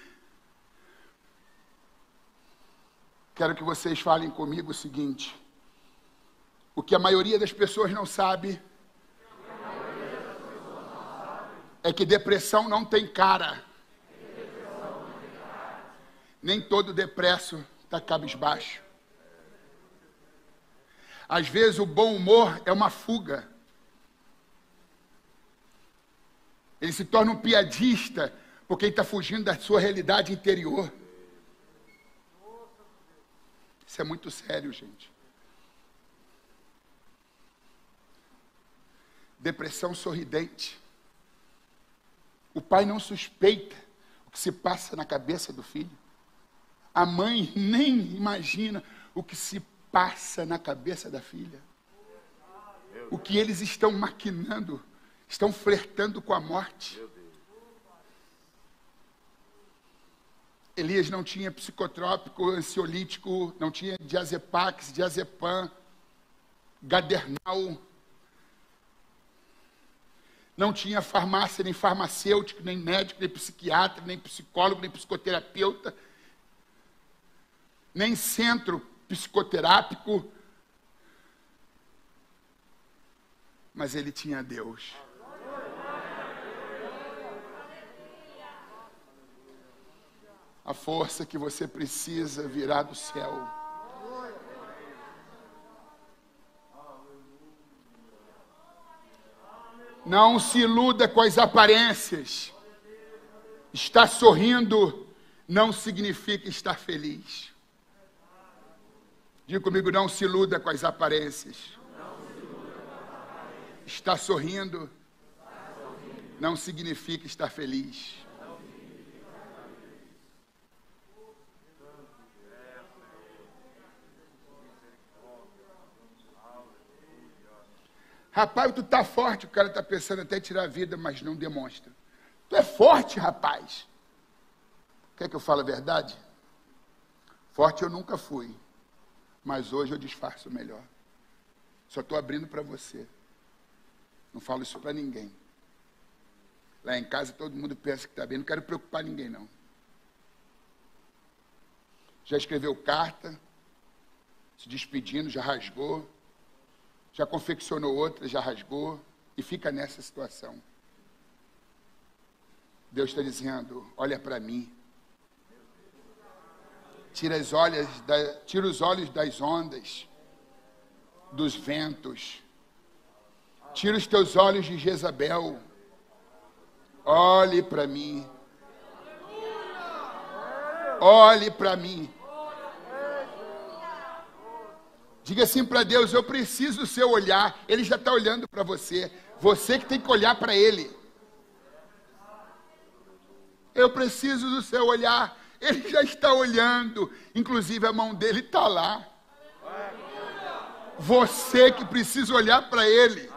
Quero que vocês falem comigo o seguinte: o que a maioria das pessoas não sabe é que depressão não tem cara. Nem todo depresso está cabisbaixo. Às vezes o bom humor é uma fuga. Ele se torna um piadista porque ele está fugindo da sua realidade interior. Isso é muito sério, gente. Depressão sorridente. O pai não suspeita o que se passa na cabeça do filho. A mãe nem imagina o que se passa na cabeça da filha. O que eles estão maquinando. Estão flertando com a morte. Elias não tinha psicotrópico, ansiolítico, não tinha diazepax, diazepam, gadernal. Não tinha farmácia, nem farmacêutico, nem médico, nem psiquiatra, nem psicólogo, nem psicoterapeuta, nem centro psicoterápico. Mas ele tinha Deus. A força que você precisa virá do céu. Não se iluda com as aparências. Estar sorrindo não significa estar feliz. Diga comigo, não se iluda com as aparências. Estar sorrindo não significa estar feliz. Rapaz, tu tá forte, o cara tá pensando até tirar a vida, mas não demonstra. Tu é forte, rapaz. Quer que eu fale a verdade? Forte eu nunca fui, mas hoje eu disfarço melhor. Só estou abrindo para você. Não falo isso para ninguém. Lá em casa todo mundo pensa que está bem, não quero preocupar ninguém, não. Já escreveu carta, se despedindo, já rasgou. Já confeccionou outra, já rasgou, e fica nessa situação. Deus está dizendo, olha para mim. Tira os olhos das ondas, dos ventos. Tira os teus olhos de Jezabel. Olhe para mim. Olhe para mim. Diga assim para Deus, eu preciso do seu olhar. Ele já está olhando para você. Você que tem que olhar para Ele. Eu preciso do seu olhar. Ele já está olhando. Inclusive a mão dele está lá. Você que precisa olhar para Ele.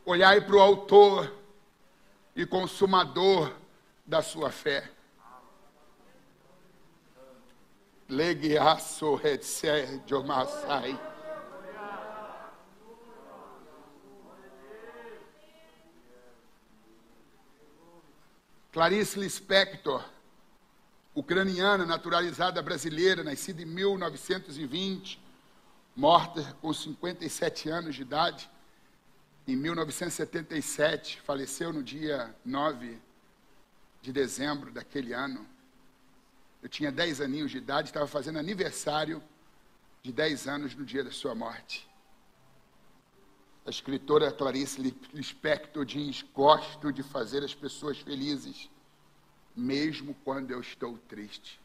Olhai para o autor e consumador da sua fé. Legiaço retse jomasai. Clarice Lispector, ucraniana, naturalizada brasileira, nascida em 1920, morta com 57 anos de idade, em 1977, faleceu no dia 9 de dezembro daquele ano. Eu tinha 10 aninhos de idade, estava fazendo aniversário de 10 anos no dia da sua morte. A escritora Clarice Lispector diz, gosto de fazer as pessoas felizes, mesmo quando eu estou triste.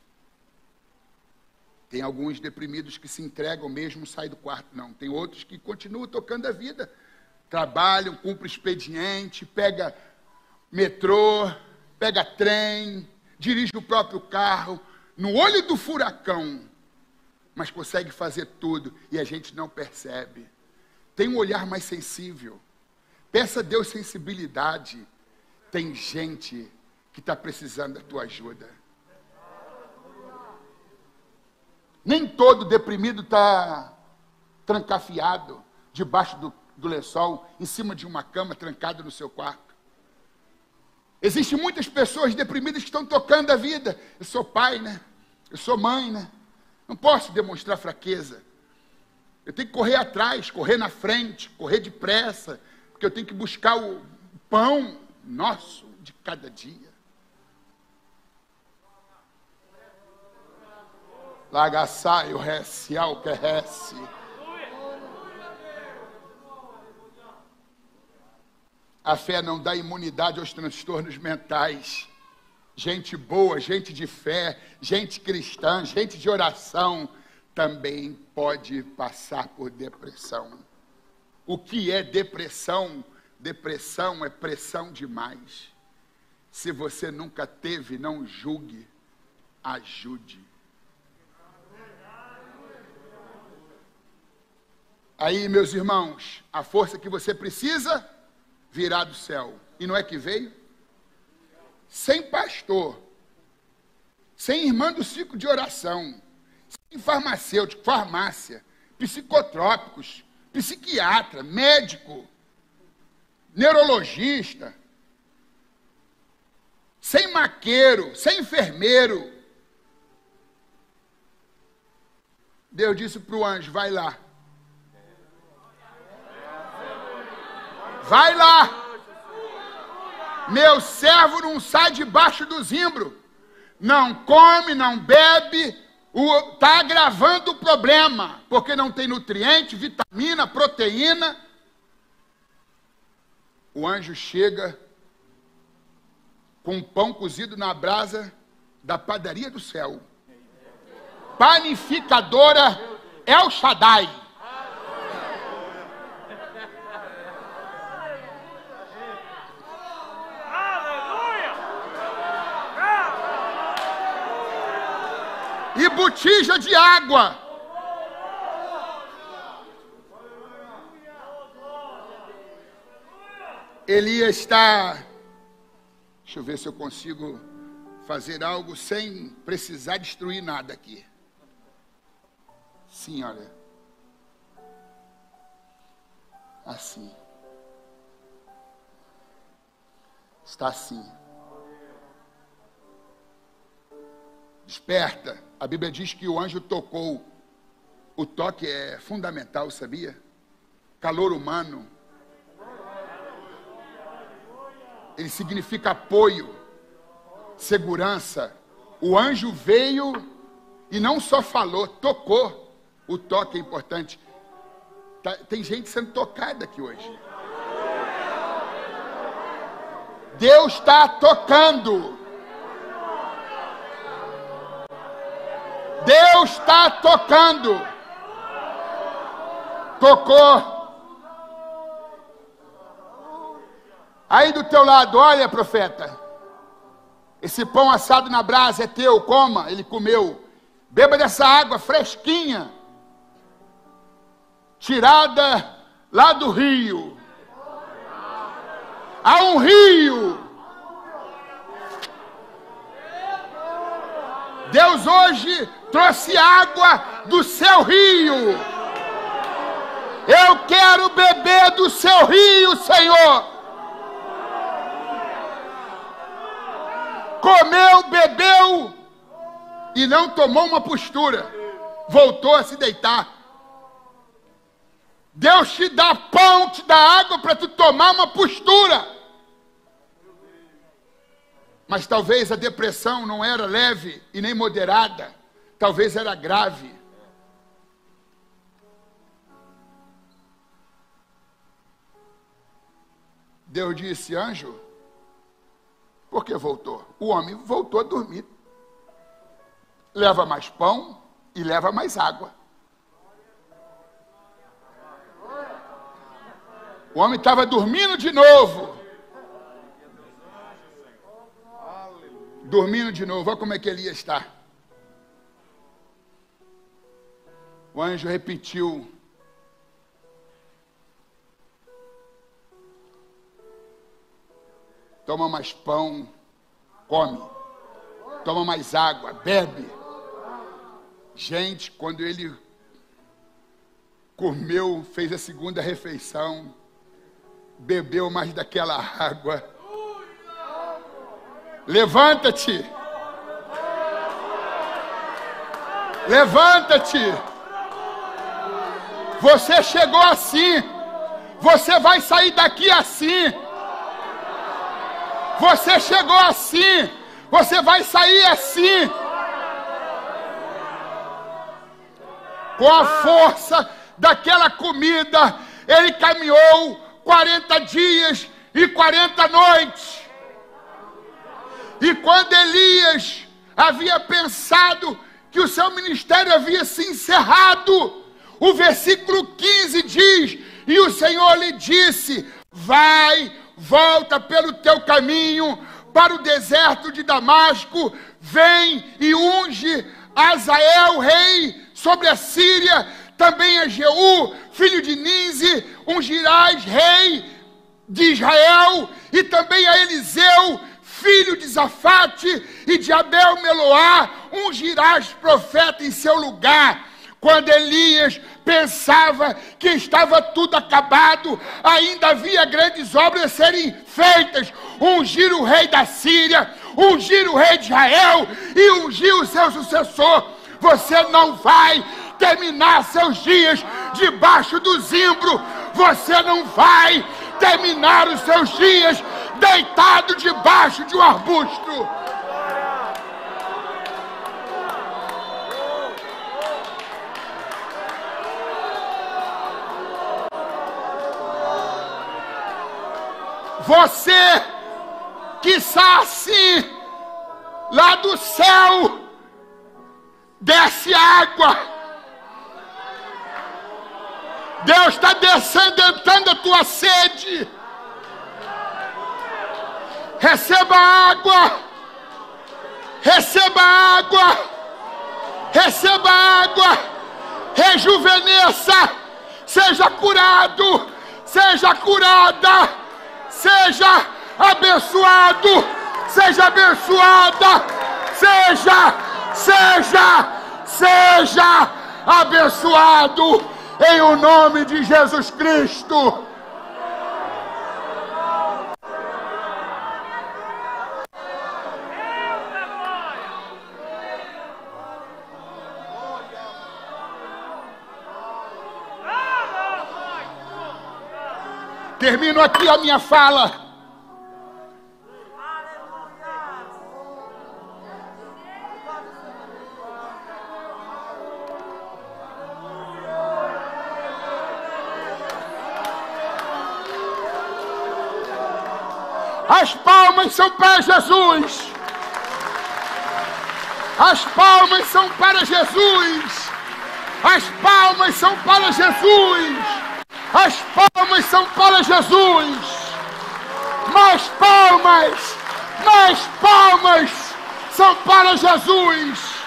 Tem alguns deprimidos que se entregam mesmo, saem do quarto, não. Tem outros que continuam tocando a vida, trabalham, cumprem expediente, pega metrô, pega trem, dirige o próprio carro, no olho do furacão, mas consegue fazer tudo e a gente não percebe. Tem um olhar mais sensível. Peça a Deus sensibilidade. Tem gente que está precisando da tua ajuda. Nem todo deprimido está trancafiado debaixo do lençol, em cima de uma cama, trancado no seu quarto. Existem muitas pessoas deprimidas que estão tocando a vida. Eu sou pai, né? Eu sou mãe, né? Não posso demonstrar fraqueza. Eu tenho que correr atrás, correr na frente, correr depressa, porque eu tenho que buscar o pão nosso de cada dia. Lagaçai o resse, ao que resse. A fé não dá imunidade aos transtornos mentais. Gente boa, gente de fé, gente cristã, gente de oração, também pode passar por depressão. O que é depressão? Depressão é pressão demais. Se você nunca teve, não julgue, ajude. Aí, meus irmãos, a força que você precisa virá do céu. E não é que veio? Sem pastor, sem irmã do ciclo de oração, sem farmacêutico, farmácia, psicotrópicos, psiquiatra, médico, neurologista, sem maqueiro, sem enfermeiro. Deus disse para o anjo, vai lá. Vai lá. Meu servo não sai debaixo do zimbro. Não come, não bebe, Está agravando o problema, porque não tem nutriente, vitamina, proteína. O anjo chega com um pão cozido na brasa da padaria do céu. Panificadora El Shaddai. E botija de água. Elias está... Deixa eu ver se eu consigo fazer algo sem precisar destruir nada aqui. Sim, olha. Assim. Está assim. Desperta. A Bíblia diz que o anjo tocou. O toque é fundamental, sabia? Calor humano. Ele significa apoio, segurança. O anjo veio e não só falou, tocou. O toque é importante. Tem gente sendo tocada aqui hoje. Deus está tocando. Deus está tocando. Tocou. Aí do teu lado, olha, profeta. Esse pão assado na brasa é teu, coma. Ele comeu. Beba dessa água fresquinha, tirada lá do rio. Há um rio. Deus hoje trouxe água do seu rio. Eu quero beber do seu rio, Senhor. Comeu, bebeu e não tomou uma postura. Voltou a se deitar. Deus te dá pão, te dá água para tu tomar uma postura. Mas talvez a depressão não era leve e nem moderada. Talvez era grave. Deus disse, anjo, por que voltou? O homem voltou a dormir. Leva mais pão e leva mais água. O homem estava dormindo de novo. Dormindo de novo. Olha como é que Elias está. O anjo repetiu. Toma mais pão, come. Toma mais água, bebe. Gente, quando ele comeu, fez a segunda refeição, bebeu mais daquela água. Levanta-te. Levanta-te. Você chegou assim. Você vai sair daqui assim. Você chegou assim. Você vai sair assim. Com a força daquela comida, ele caminhou 40 dias e 40 noites. E quando Elias havia pensado que o seu ministério havia se encerrado, o versículo 15 diz, e o Senhor lhe disse, vai, volta pelo teu caminho para o deserto de Damasco, vem e unge Azael, rei sobre a Síria, também a Jeú, filho de Ninzi, ungirás rei de Israel, e também a Eliseu, filho de Zafate, e de Abel-Meloá, ungirás profeta em seu lugar. Quando Elias pensava que estava tudo acabado, ainda havia grandes obras a serem feitas. Ungir o rei da Síria, ungir o rei de Israel e ungir o seu sucessor. Você não vai terminar seus dias debaixo do zimbro. Você não vai terminar os seus dias deitado debaixo de um arbusto. Você que está assim, lá do céu, desce água. Deus está descendentando a tua sede. Receba água. Receba água. Receba água. Rejuvenesça. Seja curado. Seja curada. Seja abençoado. Seja abençoada. Seja abençoado em o nome de Jesus Cristo. Termino aqui a minha fala. As palmas são para Jesus. As palmas são para Jesus. As palmas são para Jesus. As palmas são para Jesus. Mais palmas são para Jesus.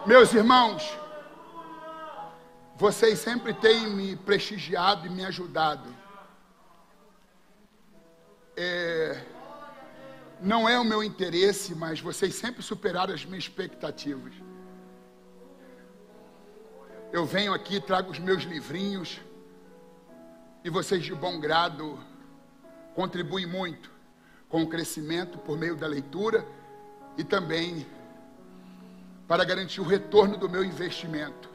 Meus irmãos, vocês sempre têm me prestigiado e me ajudado. Não é o meu interesse, mas vocês sempre superaram as minhas expectativas. Eu venho aqui, trago os meus livrinhos, e vocês de bom grado contribuem muito com o crescimento por meio da leitura e também para garantir o retorno do meu investimento.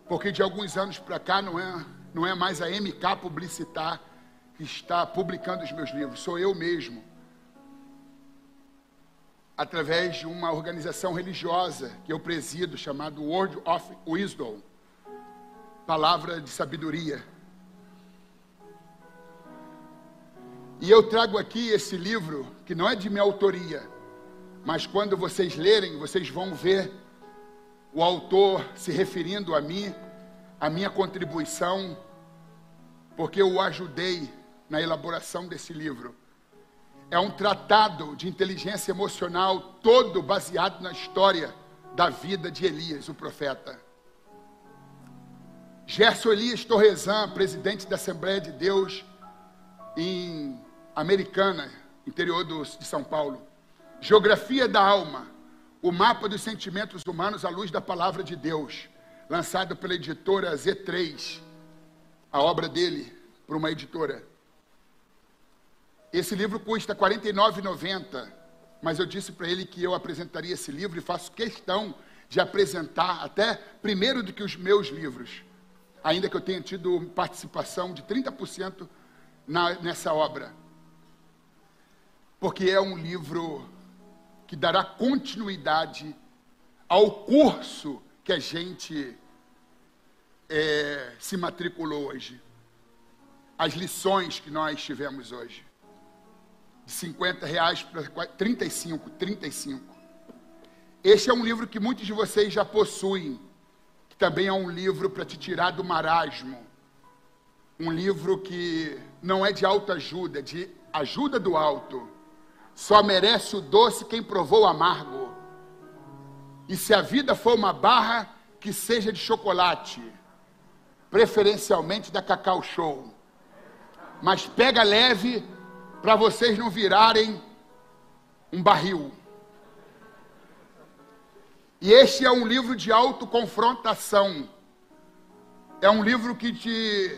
Porque de alguns anos para cá não é mais a MK Publicitar que está publicando os meus livros, sou eu mesmo. Através de uma organização religiosa que eu presido, chamada Word of Wisdom, Palavra de Sabedoria. E eu trago aqui esse livro, que não é de minha autoria, mas quando vocês lerem, vocês vão ver o autor se referindo a mim, a minha contribuição, porque eu o ajudei na elaboração desse livro. É um tratado de inteligência emocional, todo baseado na história da vida de Elias, o profeta. Gerson Elias Torrezan, presidente da Assembleia de Deus em Americana, interior de São Paulo. Geografia da Alma, o mapa dos sentimentos humanos à luz da palavra de Deus, lançado pela editora Z3, a obra dele, por uma editora. Esse livro custa R$ 49,90, mas eu disse para ele que eu apresentaria esse livro e faço questão de apresentar até primeiro do que os meus livros, ainda que eu tenha tido participação de 30% nessa obra, porque é um livro que dará continuidade ao curso que a gente se matriculou hoje. As lições que nós tivemos hoje. De R$50 para 35. Este é um livro que muitos de vocês já possuem, que também é um livro para te tirar do marasmo. Um livro que não é de autoajuda, é de ajuda do alto. Só merece o doce quem provou o amargo. E se a vida for uma barra, que seja de chocolate, preferencialmente da Cacau Show. Mas pega leve para vocês não virarem um barril. E este é um livro de autoconfrontação. É um livro que te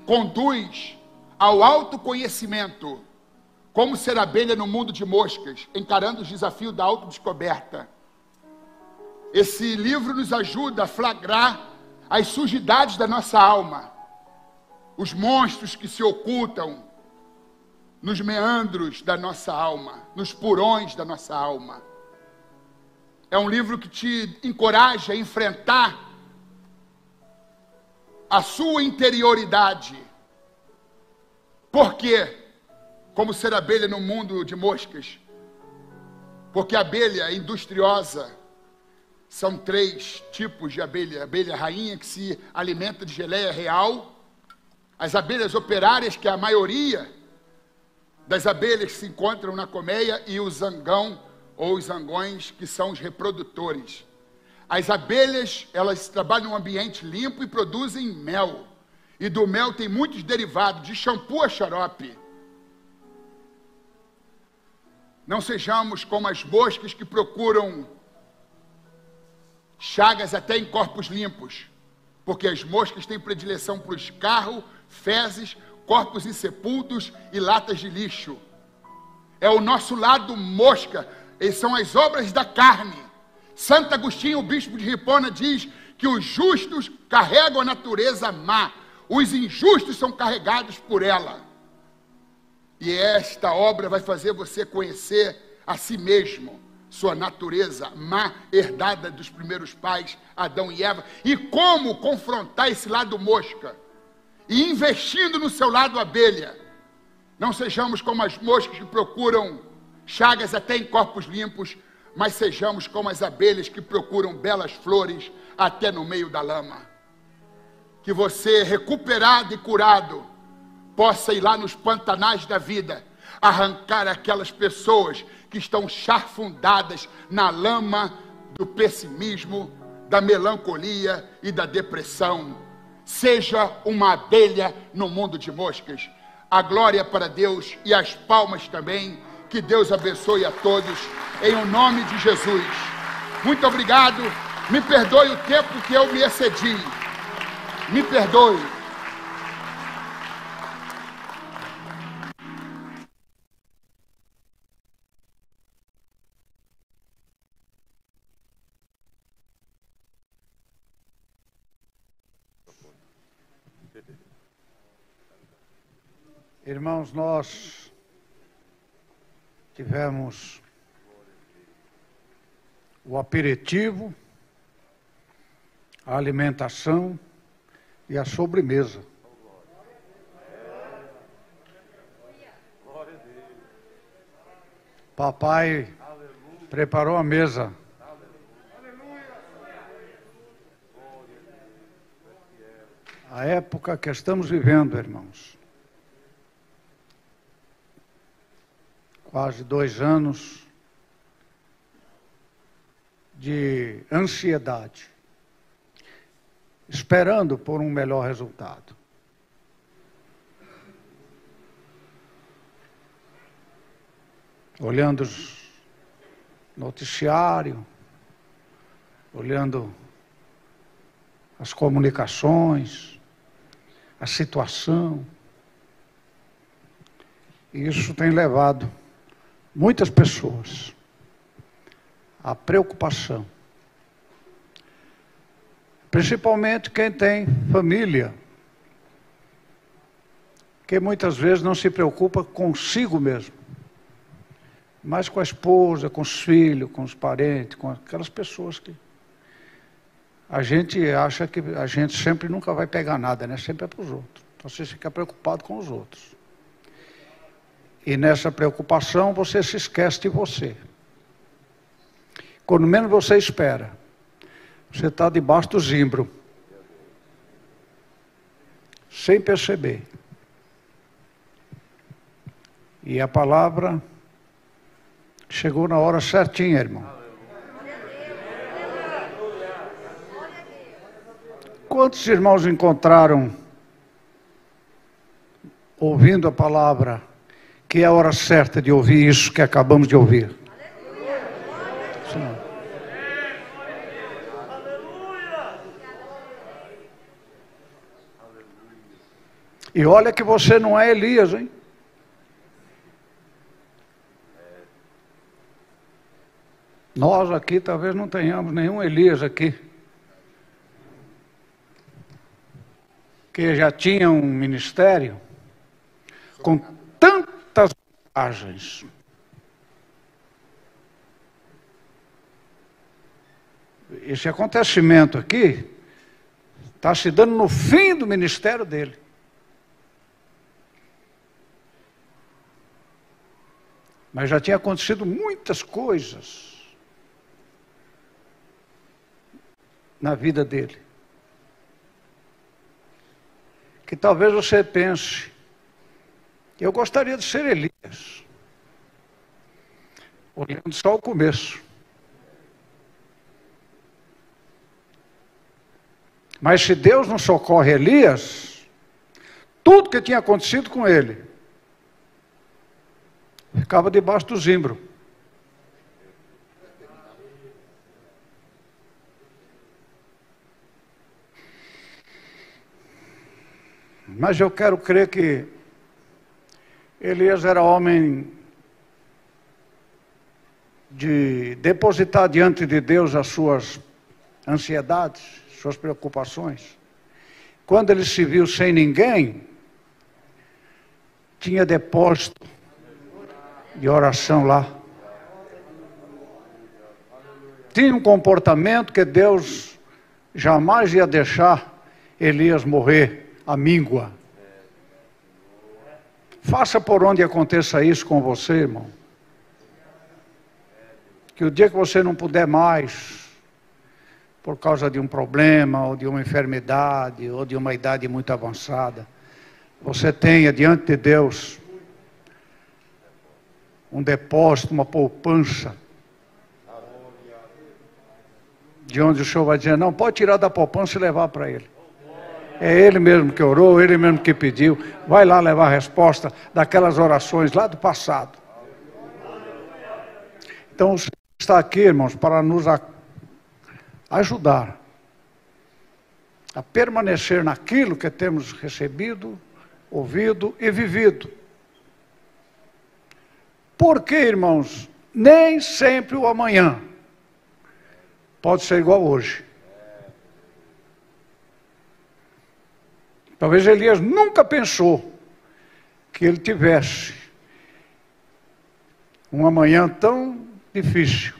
conduz ao autoconhecimento. Como ser abelha no mundo de moscas, encarando os desafios da autodescoberta. Esse livro nos ajuda a flagrar as sujidades da nossa alma, os monstros que se ocultam nos meandros da nossa alma, nos porões da nossa alma. É um livro que te encoraja a enfrentar a sua interioridade. Por quê? Como ser abelha no mundo de moscas? Porque a abelha industriosa, são 3 tipos de abelha. A abelha rainha, que se alimenta de geleia real. As abelhas operárias, que é a maioria das abelhas que se encontram na colmeia. E o zangão, ou os zangões, que são os reprodutores. As abelhas, elas trabalham em um ambiente limpo e produzem mel. E do mel tem muitos derivados, de shampoo a xarope. Não sejamos como as moscas que procuram chagas até em corpos limpos, porque as moscas têm predileção por escarro, fezes, corpos insepultos e latas de lixo. É o nosso lado mosca, eles são as obras da carne. Santo Agostinho, o bispo de Hipona, diz que os justos carregam a natureza má, os injustos são carregados por ela. E esta obra vai fazer você conhecer a si mesmo, sua natureza má, herdada dos primeiros pais, Adão e Eva, e como confrontar esse lado mosca, e investindo no seu lado abelha. Não sejamos como as moscas que procuram chagas até em corpos limpos, mas sejamos como as abelhas que procuram belas flores até no meio da lama. Que você, recuperado e curado, possa ir lá nos pantanais da vida, arrancar aquelas pessoas que estão charfundadas na lama do pessimismo, da melancolia e da depressão. Seja uma abelha no mundo de moscas. A glória para Deus e as palmas também. Que Deus abençoe a todos, em o nome de Jesus. Muito obrigado. Me perdoe o tempo que eu me excedi. Me perdoe. Irmãos, nós tivemos o aperitivo, a alimentação e a sobremesa. Papai preparou a mesa. A época que estamos vivendo, irmãos. Quase 2 anos de ansiedade, esperando por um melhor resultado. Olhando os noticiários, olhando as comunicações, a situação. E isso tem levado muitas pessoas à preocupação. Principalmente quem tem família, que muitas vezes não se preocupa consigo mesmo, mas com a esposa, com os filhos, com os parentes, com aquelas pessoas que a gente acha que a gente sempre nunca vai pegar nada, né? Sempre é para os outros. Então você fica preocupado com os outros. E nessa preocupação você se esquece de você. Quando menos você espera, você está debaixo do zimbro, sem perceber. E a palavra chegou na hora certinha, irmão. Quantos irmãos encontraram, ouvindo a palavra, que é a hora certa de ouvir isso que acabamos de ouvir? Sim. E olha que você não é Elias, hein? Nós aqui talvez não tenhamos nenhum Elias aqui. que já tinha um ministério com tantas vantagens. Esse acontecimento aqui está se dando no fim do ministério dele. Mas já tinha acontecido muitas coisas na vida dele, que talvez você pense, eu gostaria de ser Elias, olhando só o começo. Mas se Deus não socorre Elias, tudo que tinha acontecido com ele ficava debaixo do zimbro. Mas eu quero crer que Elias era homem de depositar diante de Deus as suas ansiedades, suas preocupações. Quando ele se viu sem ninguém, tinha depósito de oração lá. Tinha um comportamento que Deus jamais ia deixar Elias morrer à míngua. Faça por onde aconteça isso com você, irmão. Que o dia que você não puder mais, por causa de um problema, ou de uma enfermidade, ou de uma idade muito avançada, você tenha diante de Deus um depósito, uma poupança, de onde o Senhor vai dizer, não, pode tirar da poupança e levar para Ele. É Ele mesmo que orou, Ele mesmo que pediu. Vai lá levar a resposta daquelas orações lá do passado. Então, o Senhor está aqui, irmãos, para nos ajudar a permanecer naquilo que temos recebido, ouvido e vivido. Porque, irmãos, nem sempre o amanhã pode ser igual hoje. Talvez Elias nunca pensou que ele tivesse um amanhã tão difícil.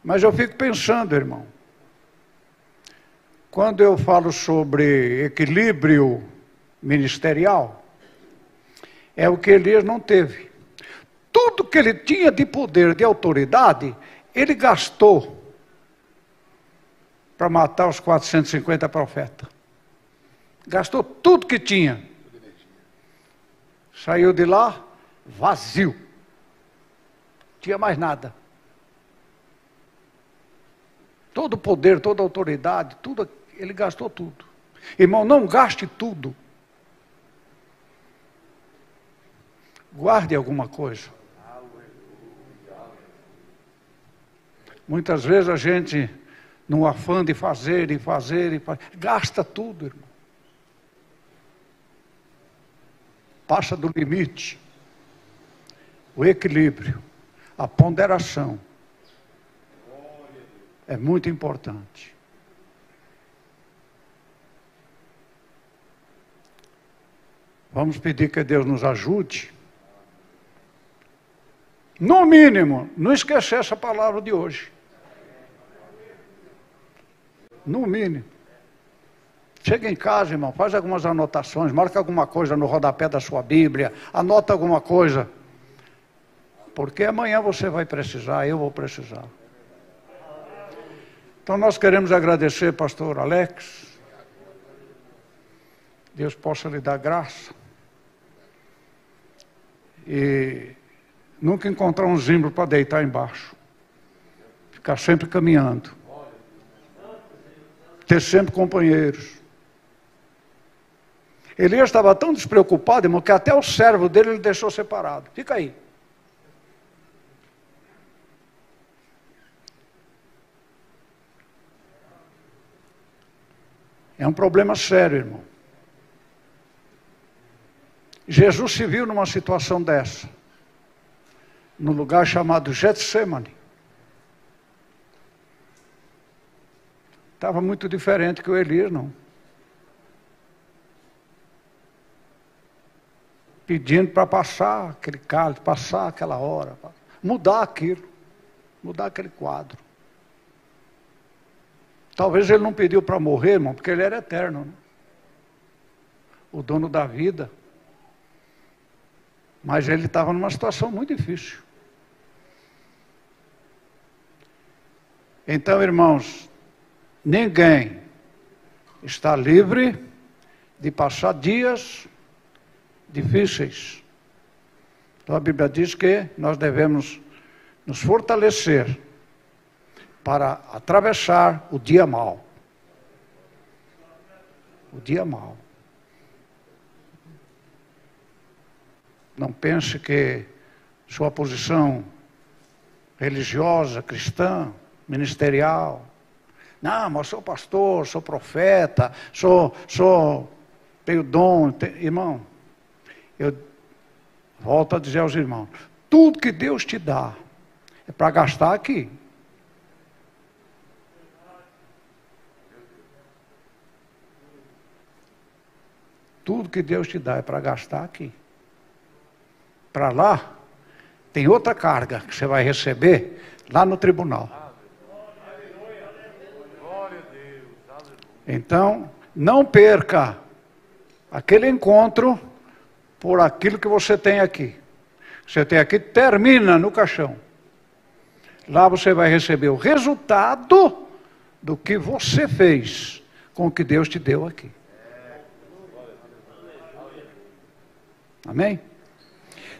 Mas eu fico pensando, irmão, quando eu falo sobre equilíbrio ministerial, é o que Elias não teve. Tudo que ele tinha de poder, de autoridade, ele gastou para matar os 450 profetas. Gastou tudo que tinha. Saiu de lá vazio. Não tinha mais nada. Todo o poder, toda a autoridade, tudo, ele gastou tudo. Irmão, não gaste tudo. Guarde alguma coisa. Muitas vezes a gente, no afã de fazer, gasta tudo, irmão. Passa do limite. O equilíbrio, a ponderação é muito importante. Vamos pedir que Deus nos ajude. No mínimo, não esquecer essa palavra de hoje. No mínimo. Chega em casa, irmão, faz algumas anotações, marca alguma coisa no rodapé da sua Bíblia, anota alguma coisa. Porque amanhã você vai precisar, eu vou precisar. Então nós queremos agradecer, pastor Alex. Deus possa lhe dar graça. E nunca encontrar um zimbro para deitar embaixo. Ficar sempre caminhando. Ter sempre companheiros. Elias estava tão despreocupado, irmão, que até o servo dele ele deixou separado. Fica aí. É um problema sério, irmão. Jesus se viu numa situação dessa, no lugar chamado Getsemane. Estava muito diferente que o Elias, não. pedindo para passar aquele cálice, passar aquela hora, mudar aquilo, mudar aquele quadro. Talvez ele não pediu para morrer, irmão, porque ele era eterno, né? O dono da vida. Mas ele estava numa situação muito difícil. Então, irmãos, ninguém está livre de passar dias difíceis. Então a Bíblia diz que nós devemos nos fortalecer para atravessar o dia mau. O dia mau. Não pense que sua posição religiosa, cristã, ministerial, não, mas sou pastor, sou profeta, tenho dom, irmão, eu volto a dizer aos irmãos, tudo que Deus te dá é para gastar aqui. Tudo que Deus te dá é para gastar aqui. Para lá, tem outra carga que você vai receber lá no tribunal. Então, não perca aquele encontro por aquilo que você tem aqui. Você tem aqui, termina no caixão. Lá você vai receber o resultado do que você fez com o que Deus te deu aqui. Amém?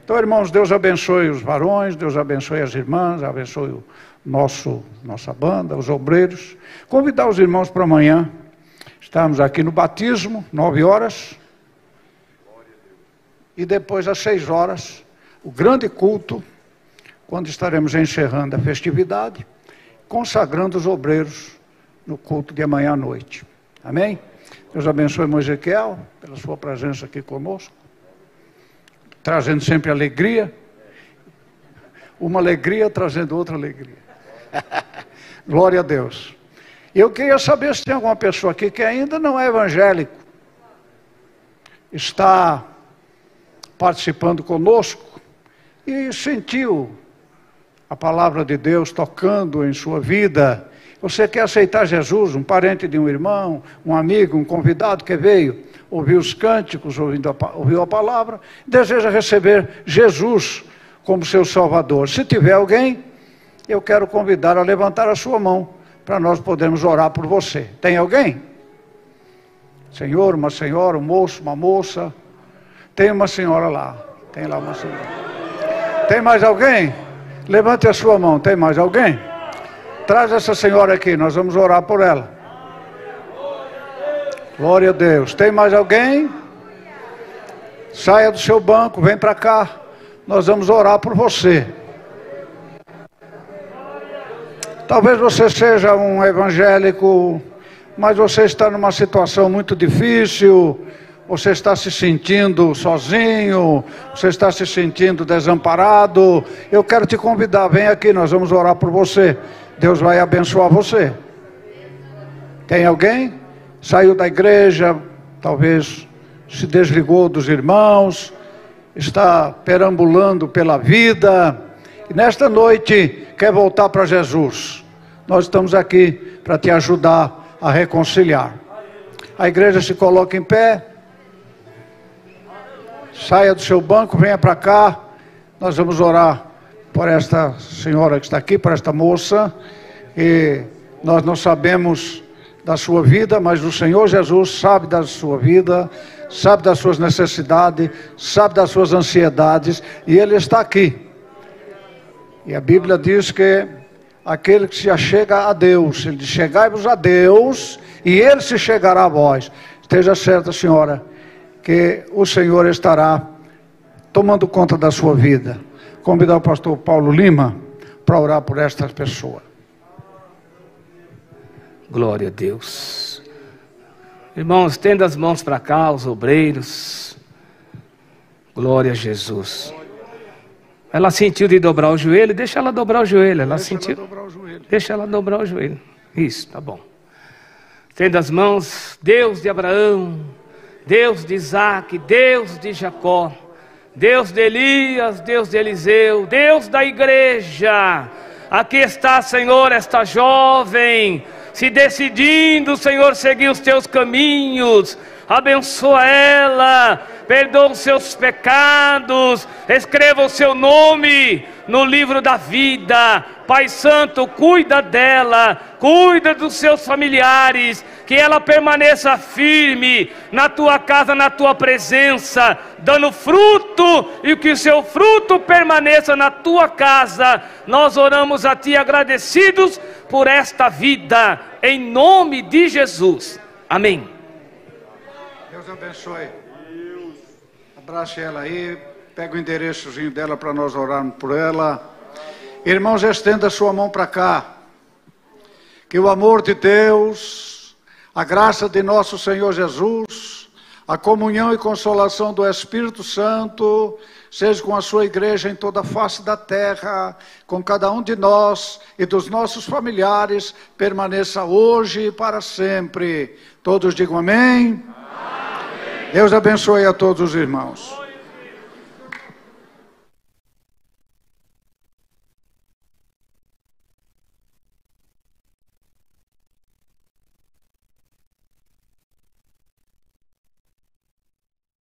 Então, irmãos, Deus abençoe os varões, Deus abençoe as irmãs, abençoe o nossa banda, os obreiros. Convidar os irmãos para amanhã. Estamos aqui no batismo, 9 horas. E depois, às 6 horas, o grande culto, quando estaremos encerrando a festividade, consagrando os obreiros no culto de amanhã à noite. Amém? Deus abençoe o irmão Ezequiel, pela sua presença aqui conosco, trazendo sempre alegria. Uma alegria trazendo outra alegria. Glória a Deus. Eu queria saber se tem alguma pessoa aqui que ainda não é evangélico, está participando conosco e sentiu a palavra de Deus tocando em sua vida. Você quer aceitar Jesus, um parente de um irmão, um amigo, um convidado que veio, ouviu os cânticos, ouviu a palavra, deseja receber Jesus como seu Salvador. Se tiver alguém, eu quero convidar a levantar a sua mão, para nós podermos orar por você. Tem alguém? Senhor, uma senhora, um moço, uma moça. Tem uma senhora lá. Tem lá uma senhora. Tem mais alguém? Levante a sua mão. Tem mais alguém? Traz essa senhora aqui, nós vamos orar por ela. Glória a Deus. Tem mais alguém? Saia do seu banco, vem para cá. Nós vamos orar por você. Talvez você seja um evangélico, mas você está numa situação muito difícil, você está se sentindo sozinho, você está se sentindo desamparado. Eu quero te convidar, vem aqui, nós vamos orar por você. Deus vai abençoar você. Tem alguém? Saiu da igreja, talvez se desligou dos irmãos, está perambulando pela vida, e nesta noite quer voltar para Jesus. Nós estamos aqui para te ajudar a reconciliar. A igreja se coloca em pé. Saia do seu banco, venha para cá. Nós vamos orar por esta senhora que está aqui, por esta moça. E nós não sabemos da sua vida, mas o Senhor Jesus sabe da sua vida, sabe das suas necessidades, sabe das suas ansiedades, e Ele está aqui. E a Bíblia diz que aquele que se achega a Deus, Ele diz, chegai-vos a Deus, e Ele se chegará a vós. Esteja certa, senhora, que o Senhor estará tomando conta da sua vida. Convidar o pastor Paulo Lima para orar por esta pessoa. Glória a Deus. Irmãos, estenda as mãos para cá, os obreiros. Glória a Jesus. Ela sentiu de dobrar o joelho, deixa ela dobrar o joelho. Ela sentiu. Deixa ela dobrar o joelho. Isso, tá bom. Estenda as mãos, Deus de Abraão, Deus de Isaac, Deus de Jacó. Deus de Elias, Deus de Eliseu, Deus da igreja. Aqui está, Senhor, esta jovem, se decidindo, Senhor, seguir os teus caminhos. Abençoa ela, perdoa os seus pecados, escreva o seu nome no livro da vida. Pai Santo, cuida dela, cuida dos seus familiares, que ela permaneça firme na tua casa, na tua presença, dando fruto, e que o seu fruto permaneça na tua casa. Nós oramos a ti agradecidos por esta vida, em nome de Jesus. Amém. Deus abençoe. Abrace ela aí, pega o endereçozinho dela para nós orarmos por ela. Irmãos, estenda sua mão para cá. Que o amor de Deus, a graça de nosso Senhor Jesus, a comunhão e consolação do Espírito Santo, seja com a sua igreja em toda a face da terra, com cada um de nós e dos nossos familiares, permaneça hoje e para sempre. Todos digam amém. Deus abençoe a todos os irmãos.